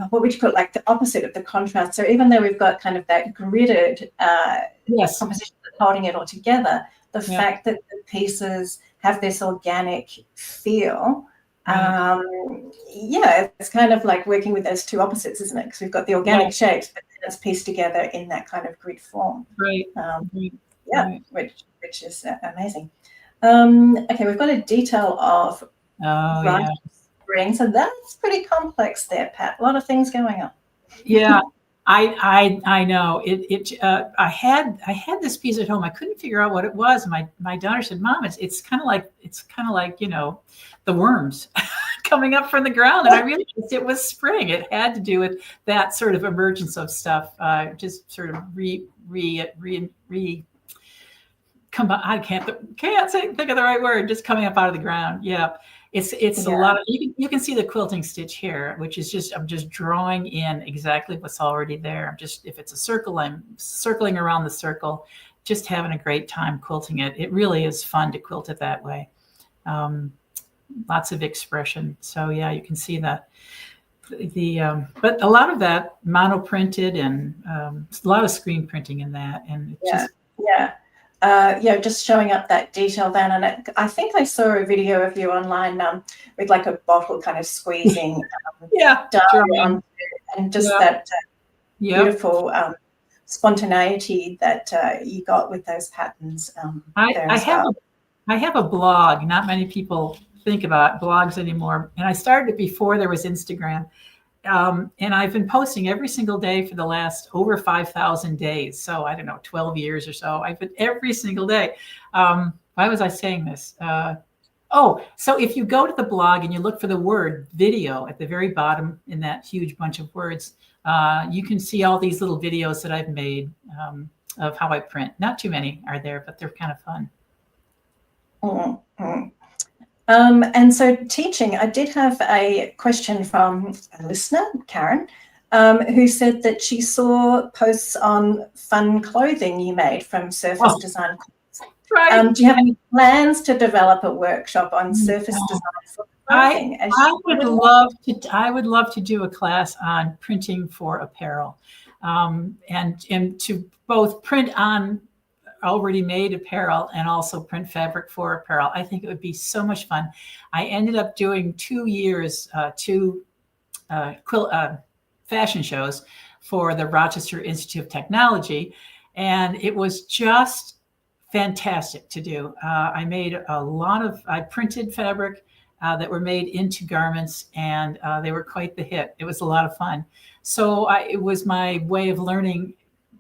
what would you call it, like the opposite of the contrast. So even though we've got kind of that gridded composition holding it all together, the fact that the pieces have this organic feel, it's kind of like working with those 2 opposites, isn't it? Because we've got the organic shapes, but then it's pieced together in that kind of grid form.
Right.
Which is amazing. Okay, we've got a detail of spring, so that's pretty complex there, Pat. A lot of things going on.
Yeah, I know. I had this piece at home. I couldn't figure out what it was. My daughter said, "Mom, it's kind of like the worms coming up from the ground." And I realized it was spring. It had to do with that sort of emergence of stuff, just sort of come. I can't think of the right word. Just coming up out of the ground. Yeah. It's a lot of, you can see the quilting stitch here, which is I'm just drawing in exactly what's already there. If it's a circle, I'm circling around the circle, just having a great time quilting it. It really is fun to quilt it that way. lots of expression. So yeah, you can see that. But a lot of that mono printed, and a lot of screen printing in that, and
just showing up that detail then. And I think I saw a video of you online with like a bottle kind of squeezing down onto, and just that beautiful spontaneity that you got with those patterns.
I have a blog. Not many people think about blogs anymore, and I started it before there was Instagram. And I've been posting every single day for the last over 5,000 days. So I don't know, 12 years or so. I've been every single day. Why was I saying this? So if you go to the blog and you look for the word video at the very bottom in that huge bunch of words, you can see all these little videos that I've made of how I print. Not too many are there, but they're kind of fun.
Mm-hmm. And so teaching, I did have a question from a listener, Karen, who said that she saw posts on fun clothing you made from surface design.
Right.
Do you have any plans to develop a workshop on surface design for clothing?
I would love to do a class on printing for apparel, and to both print on already made apparel and also print fabric for apparel. I think it would be so much fun. I ended up doing 2 years, fashion shows for the Rochester Institute of Technology, and it was just fantastic to do. I printed fabric that were made into garments, and they were quite the hit. It was a lot of fun. So it was my way of learning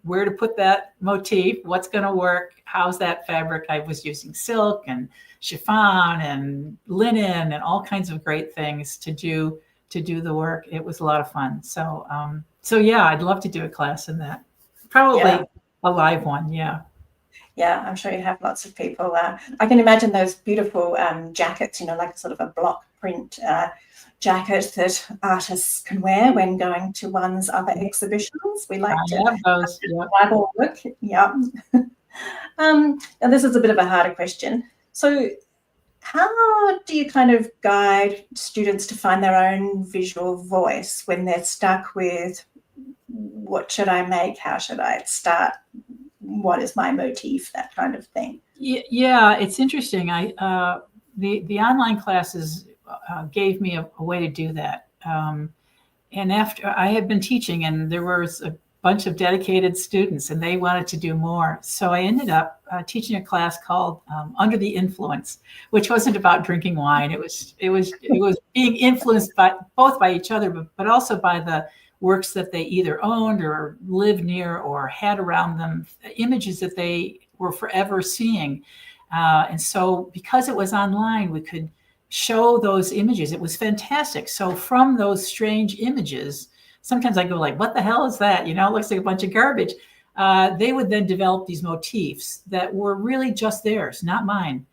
where to put that motif, what's going to work, how's that fabric. I was using silk and chiffon and linen and all kinds of great things to do the work. It was a lot of fun. So yeah, I'd love to do a class in that. Probably a live one. Yeah.
Yeah, I'm sure you have lots of people. I can imagine those beautiful jackets, like sort of a block print jacket that artists can wear when going to one's other exhibitions. We like to
have those.
Bible look. Yeah. Now this is a bit of a harder question. So how do you kind of guide students to find their own visual voice when they're stuck with what should I make? How should I start? What is my motif? That kind of thing.
Yeah, it's interesting. The online classes gave me a way to do that. And after I had been teaching, and there was a bunch of dedicated students, and they wanted to do more. So I ended up teaching a class called Under the Influence, which wasn't about drinking wine. It was being influenced both by each other, but also by the works that they either owned or lived near or had around them, images that they were forever seeing. And so because it was online, we could show those images. It was fantastic. So from those strange images, sometimes I go like, what the hell is that? It looks like a bunch of garbage. They would then develop these motifs that were really just theirs, not mine.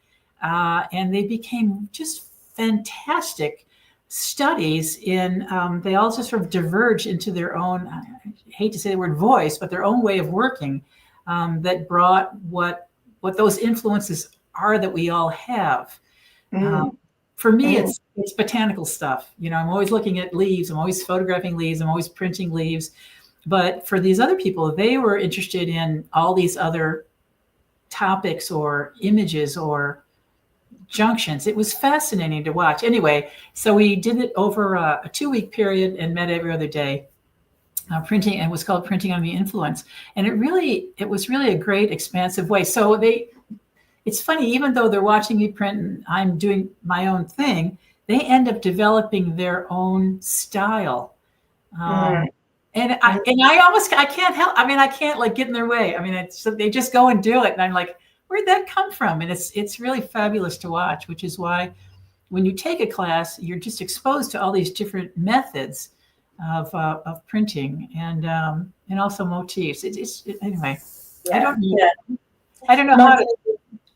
And they became just fantastic studies they all just sort of diverge into their own, I hate to say the word voice, but their own way of working that brought what those influences are that we all have. For me, it's botanical stuff. I'm always looking at leaves. I'm always photographing leaves. I'm always printing leaves. But for these other people, they were interested in all these other topics or images or junctions. It was fascinating to watch. Anyway, so we did it over a 2-week period and met every other day. Printing, and it was called Printing on the Influence. And it was really a great expansive way. So it's funny, even though they're watching me print and I'm doing my own thing, they end up developing their own style. And I can't help. I mean, I can't like get in their way. I mean, they just go and do it. And I'm like, where'd that come from? And it's really fabulous to watch, which is why when you take a class, you're just exposed to all these different methods of printing and also motifs. Anyway. Yeah. I don't know how to.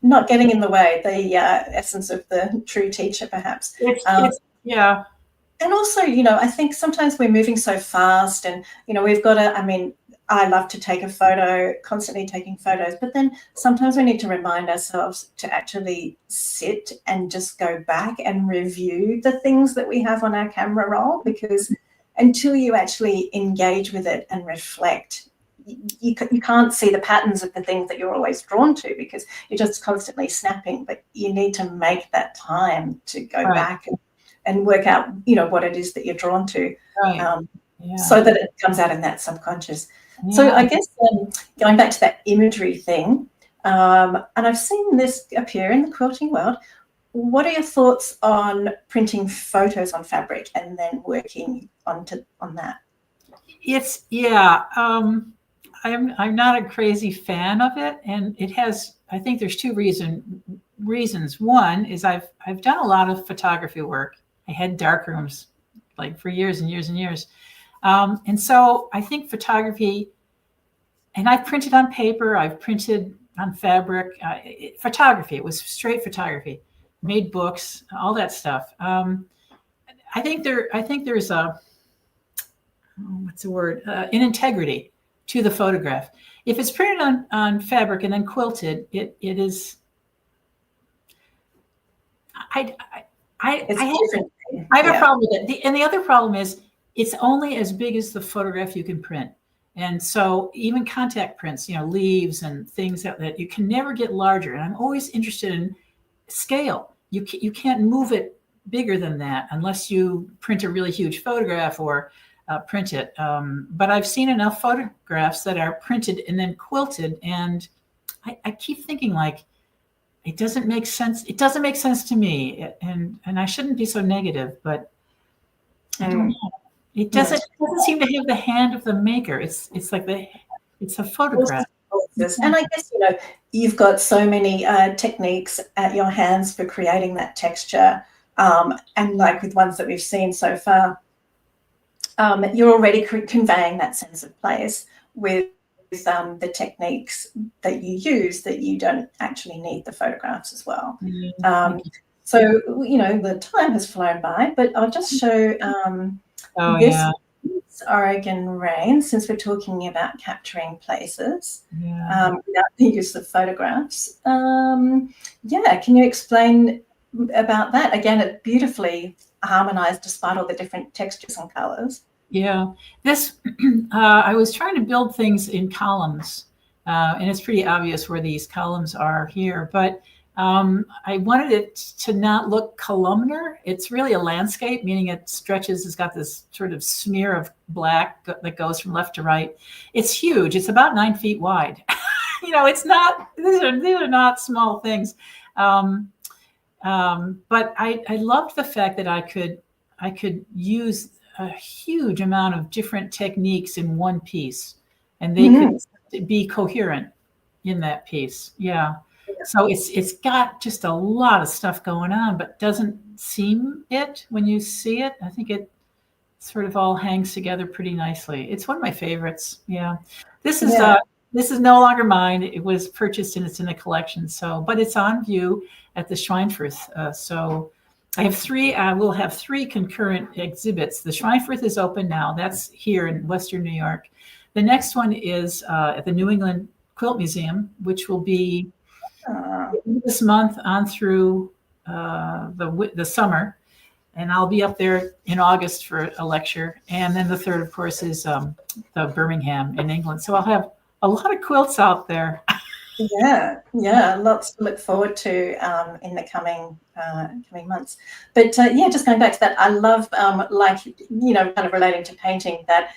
Not getting in the way, the essence of the true teacher, perhaps.
Yeah.
And also, I think sometimes we're moving so fast and, we've got to, I love to take a photo, constantly taking photos, but then sometimes we need to remind ourselves to actually sit and just go back and review the things that we have on our camera roll, because until you actually engage with it and reflect, you can't see the patterns of the things that you're always drawn to, because you're just constantly snapping. But you need to make that time to go back and work out, what it is that you're drawn to, so that it comes out in that subconscious. So I guess going back to that imagery thing, and I've seen this appear in the quilting world. What are your thoughts on printing photos on fabric and then working on that?
It's I'm not a crazy fan of it, and it has. I think there's two reasons. One is I've done a lot of photography work. I had dark rooms like for years and years and years, and so I think photography. And I've printed on paper. I've printed on fabric. Photography. It was straight photography. Made books, all that stuff. I think there's a what's the word? An integrity to the photograph. If it's printed on fabric and then quilted, it is. I have a problem with it. And the other problem is it's only as big as the photograph you can print. And so even contact prints, leaves and things that you can never get larger. And I'm always interested in scale. You can't move it bigger than that unless you print a really huge photograph or print it. But I've seen enough photographs that are printed and then quilted, and I keep thinking like, it doesn't make sense. It doesn't make sense to me, and I shouldn't be so negative, but I don't know. It doesn't seem to have the hand of the maker. It's like it's a photograph.
And I guess, you've got so many techniques at your hands for creating that texture. And like with ones that we've seen so far, you're already conveying that sense of place with the techniques that you use, that you don't actually need the photographs as well. So, the time has flown by, but I'll just show this Oregon Rain, since we're talking about capturing places without the use of photographs. Can you explain about that? Again, it's beautifully harmonized despite all the different textures and colors.
Yeah, this I was trying to build things in columns, and it's pretty obvious where these columns are here, but I wanted it to not look columnar. It's really a landscape, meaning it stretches. It's got this sort of smear of black that goes from left to right. It's huge. It's about 9 feet wide. It's not. These are not small things. But I loved the fact that I could use a huge amount of different techniques in one piece, and they could be coherent in that piece. Yeah. So it's got just a lot of stuff going on, but doesn't seem it when you see it. I think it sort of all hangs together pretty nicely. It's one of my favorites. Yeah. This is no longer mine. It was purchased and it's in a collection. But it's on view at the Schweinfurth. So I have three. I will have 3 concurrent exhibits. The Schweinfurth is open now. That's here in Western New York. The next one is at the New England Quilt Museum, which will be this month on through the summer, and I'll be up there in August for a lecture. And then the third, of course, is the Birmingham in England. So I'll have a lot of quilts out there. Lots to look forward to in the coming months. But just going back to that, I love kind of relating to painting, that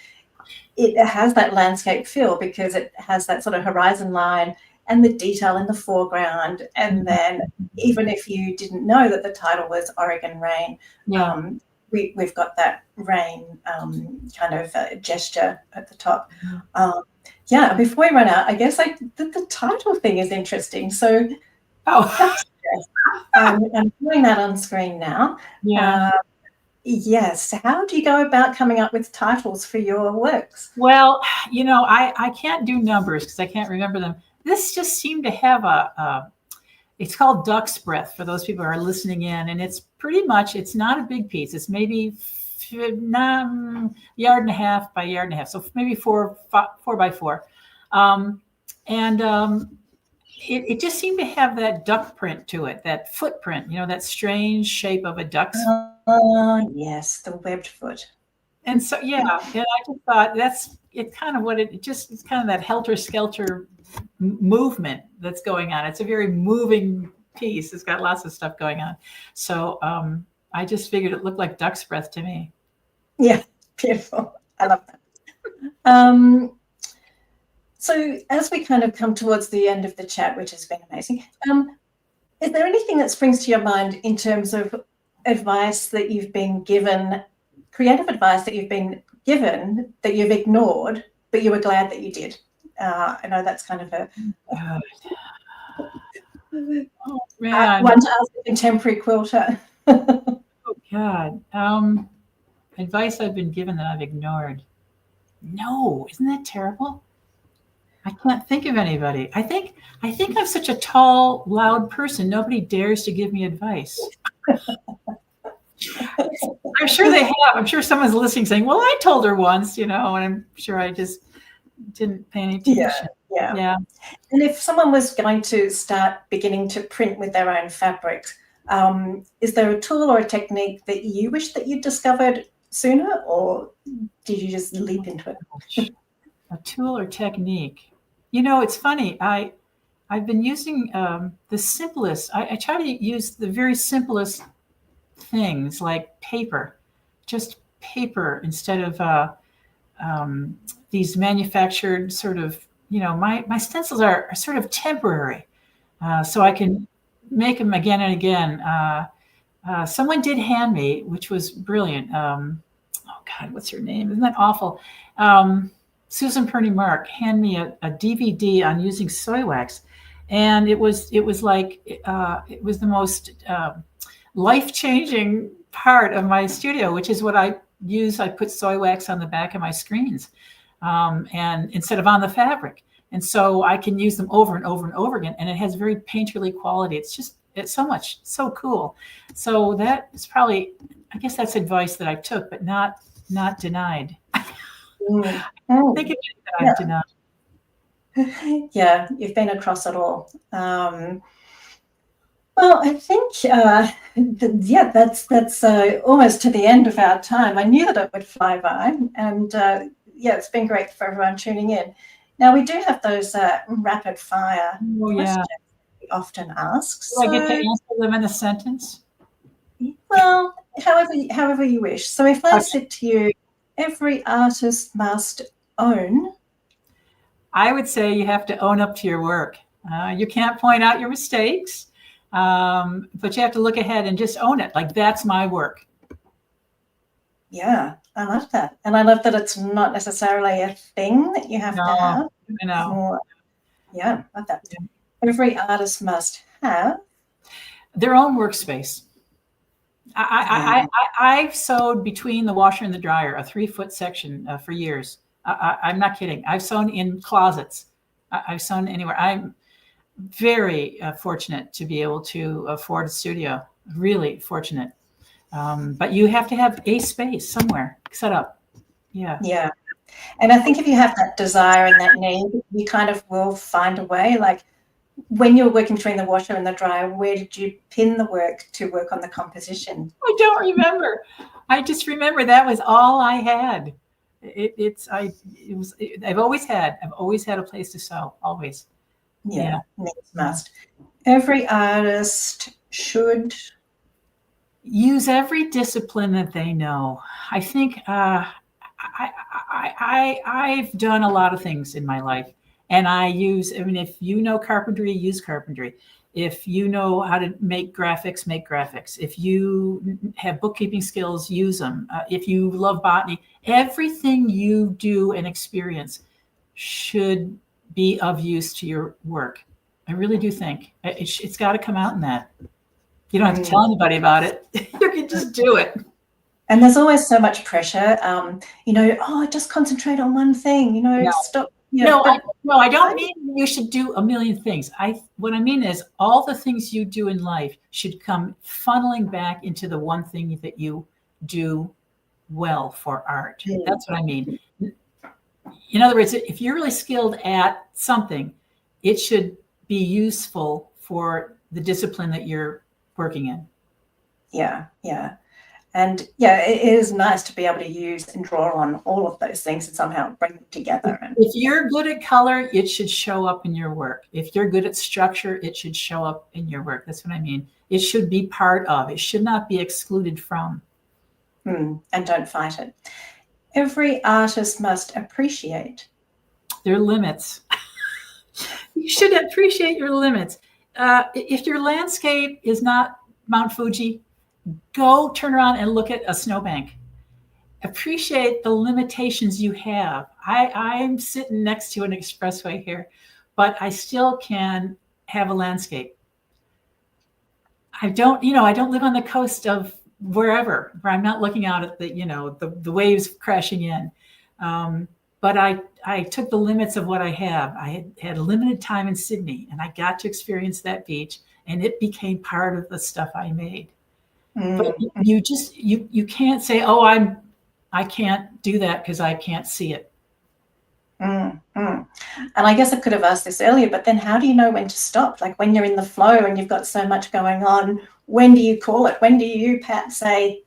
it has that landscape feel, because it has that sort of horizon line and the detail in the foreground. And then even if you didn't know that the title was Oregon Rain, we've got that rain kind of gesture at the top. Before we run out, I guess the title thing is interesting. So I'm doing that on screen now. Yes. How do you go about coming up with titles for your works? Well, I can't do numbers because I can't remember them. This just seemed to have it's called duck's breath for those people who are listening in. And it's pretty much, it's not a big piece. It's maybe yard and a half by yard and a half. So maybe 4x4. It just seemed to have that duck print to it, that footprint, that strange shape of a duck's.
Yes, the webbed foot.
And so, and I just thought it's kind of what it's kind of that helter-skelter movement that's going on. It's a very moving piece. It's got lots of stuff going on. So I just figured it looked like duck's breath to me.
Yeah, beautiful. I love that. So as we kind of come towards the end of the chat, which has been amazing, is there anything that springs to your mind in terms of advice that you've been given, creative advice that you've been given that you've ignored, but you were glad that you did? I know that's kind of one to ask a contemporary quilter.
Oh, God. Advice I've been given that I've ignored. No, isn't that terrible? I can't think of anybody. I think I'm such a tall, loud person. Nobody dares to give me advice. I'm sure they have. I'm sure someone's listening saying, well, I told her once, and I'm sure I just didn't pay any attention.
Yeah. And if someone was going to start beginning to print with their own fabric, is there a tool or a technique that you wish that you'd discovered sooner, or did you just leap into it?
A tool or technique? It's funny. I've been using the simplest. I try to use the very simplest things, like paper, just paper, instead of these manufactured sort of, my stencils are sort of temporary, so I can make them again and again. Someone did hand me, which was brilliant. Oh God, what's her name? Isn't that awful? Susan Perney Mark handed me a DVD on using soy wax, and it was like it was the most life-changing part of my studio, which is what I use. I put soy wax on the back of my screens, and instead of on the fabric, and so I can use them over and over and over again, and it has very painterly quality. It's so cool. So that is probably, I guess that's advice that I took, but not denied. I think it's that I've denied.
Yeah, you've been across it all. Well, I think, that's almost to the end of our time. I knew that it would fly by, and it's been great for everyone tuning in. Now, we do have those rapid fire questions we often ask.
Do I get to answer them in a sentence?
Well, however you wish. So if I said to you, every artist must own.
I would say you have to own up to your work. You can't point out your mistakes, but you have to look ahead and just own it. Like, that's my work.
Yeah, I love that. And I love that it's not necessarily a thing that you have to have.
I know.
I love that. Yeah. Every artist must have
their own workspace. I've sewed between the washer and the dryer, a 3-foot section for years. I'm not kidding. I've sewn in closets. I've sewn anywhere. I'm very fortunate to be able to afford a studio. Really fortunate. But you have to have a space somewhere set up. Yeah.
Yeah. And I think if you have that desire and that need, you kind of will find a way. Like, when you're working between the washer and the dryer, where did you pin the work to work on the composition?
I don't remember. I just remember that was all I had. I've always had a place to sew, always.
Yeah. Must. Every artist should
use every discipline that they know. I think I've done a lot of things in my life. And if you know carpentry, use carpentry. If you know how to make graphics, make graphics. If you have bookkeeping skills, use them. If you love botany, everything you do and experience should be of use to your work. I really do think it's got to come out in that. You don't have to tell anybody about it. You can just do it.
And there's always so much pressure. Just concentrate on one thing. Stop.
I don't mean you should do a million things. What I mean is all the things you do in life should come funneling back into the one thing that you do well for art.
Mm.
That's what I mean. In other words, if you're really skilled at something, it should be useful for the discipline that you're working in.
Yeah, yeah. And yeah, it is nice to be able to use and draw on all of those things and somehow bring them together. And
if you're good at color, it should show up in your work. If you're good at structure, it should show up in your work. That's what I mean. It should be part of. It should not be excluded from.
and don't fight it. Every artist must appreciate
their limits. You should appreciate your limits. If your landscape is not Mount Fuji, go turn around and look at a snowbank. Appreciate the limitations you have. I'm sitting next to an expressway here, but I still can have a landscape. I don't live on the coast of wherever, where I'm not looking out at the waves crashing in. But I took the limits of what I have. I had a limited time in Sydney, and I got to experience that beach, and it became part of the stuff I made. But you can't say, oh, I can't do that because I can't see it.
And I guess I could have asked this earlier, but then how do you know when to stop? Like when you're in the flow and you've got so much going on, when do you call it? When do you, Pat, say,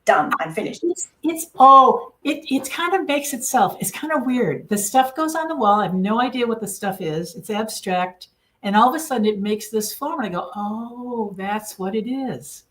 done, I'm finished?
It kind of makes itself. It's kind of weird. The stuff goes on the wall. I have no idea what the stuff is. It's abstract. And all of a sudden it makes this form. And I go, oh, that's what it is.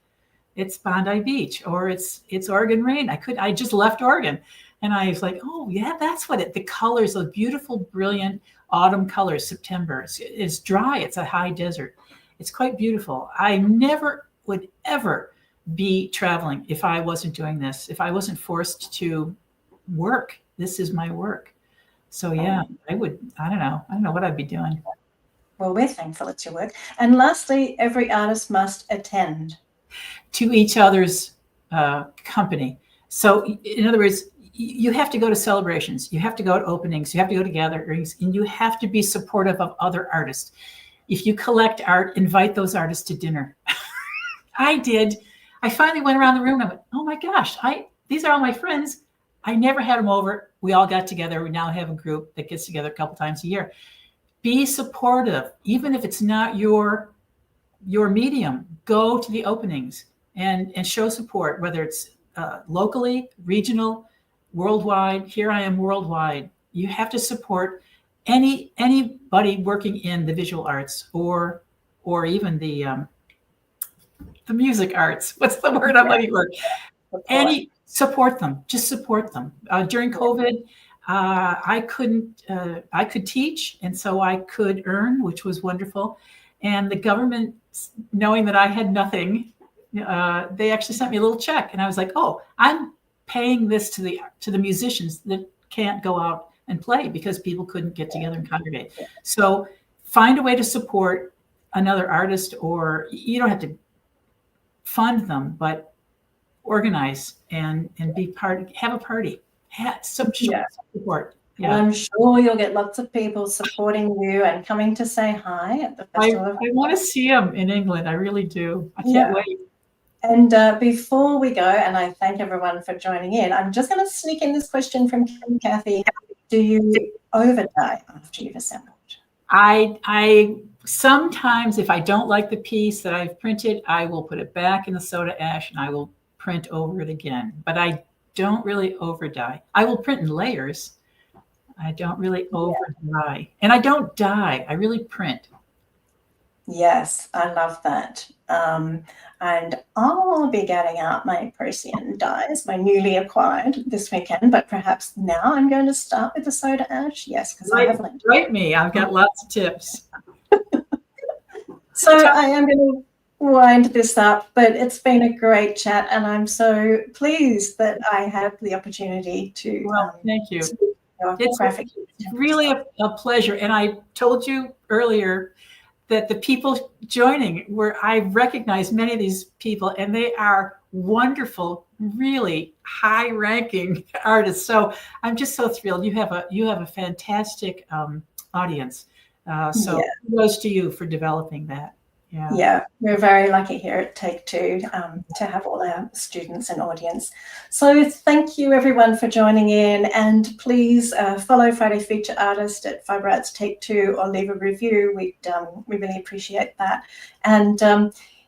It's Bondi Beach, or it's Oregon rain. I just left Oregon. And I was like, oh, yeah, that's what the colors, those beautiful, brilliant autumn colors, September. It's dry. It's a high desert. It's quite beautiful. I never would ever be traveling if I wasn't doing this, if I wasn't forced to work. This is my work. So, yeah, I don't know what I'd be doing.
Well, we're thankful it's your work. And lastly, every artist must attend
to each other's company. So, in other words, you have to go to celebrations, you have to go to openings, you have to go to gatherings, and you have to be supportive of other artists. If you collect art, invite those artists to dinner. I did. I finally went around the room and I went, oh my gosh, these are all my friends. I never had them over. We all got together. We now have a group that gets together a couple times a year. Be supportive, even if it's not your medium. Go to the openings and show support, whether it's locally, regional, worldwide. Here I am worldwide. You have to support anybody working in the visual arts or even the music arts. What's the word I'm looking for? Support them. Just support them. During COVID, I could teach, and so I could earn, which was wonderful. And the government, knowing that I had nothing, they actually sent me a little check, and I was like, oh, I'm paying this to the musicians that can't go out and play because people couldn't get together and congregate. So find a way to support another artist, or you don't have to fund them, but organize and be have a party, have some support. Yeah.
I'm sure you'll get lots of people supporting you and coming to say hi at the festival.
I want to see them in England. I really do. I can't wait.
And before we go, and I thank everyone for joining in, I'm just going to sneak in this question from Kathy. Do you overdye after you've assembled?
I sometimes, if I don't like the piece that I've printed, I will put it back in the soda ash and I will print over it again. But I don't really overdye. I will print in layers. I don't really overdye. And I don't dye. I really print.
Yes, I love that. And I'll be getting out my Procyon dyes, my newly acquired this weekend, but perhaps now I'm going to start with the soda ash. Yes, because I have learned.
Write me. I've got lots of tips.
So I am going to wind this up, but it's been a great chat, and I'm so pleased that I had the opportunity to.
Well, thank you. It's really a pleasure. And I told you earlier that the people joining I recognize many of these people, and they are wonderful, really high-ranking artists. So I'm just so thrilled. You have a fantastic audience. So kudos to you for developing that.
Yeah, we're very lucky here at Take Two to have all our students and audience. So thank you everyone for joining in, and please follow Friday Feature Artist at Fibre Arts Take Two or leave a review. We really appreciate that. And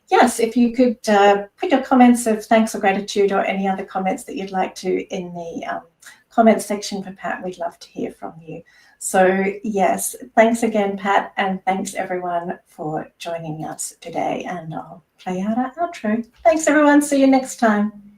yes, if you could put your comments of thanks or gratitude or any other comments that you'd like to in the comments section for Pat, we'd love to hear from you. So yes, thanks again, Pat, and thanks everyone for joining us today. And I'll play out our outro. Thanks everyone. See you next time.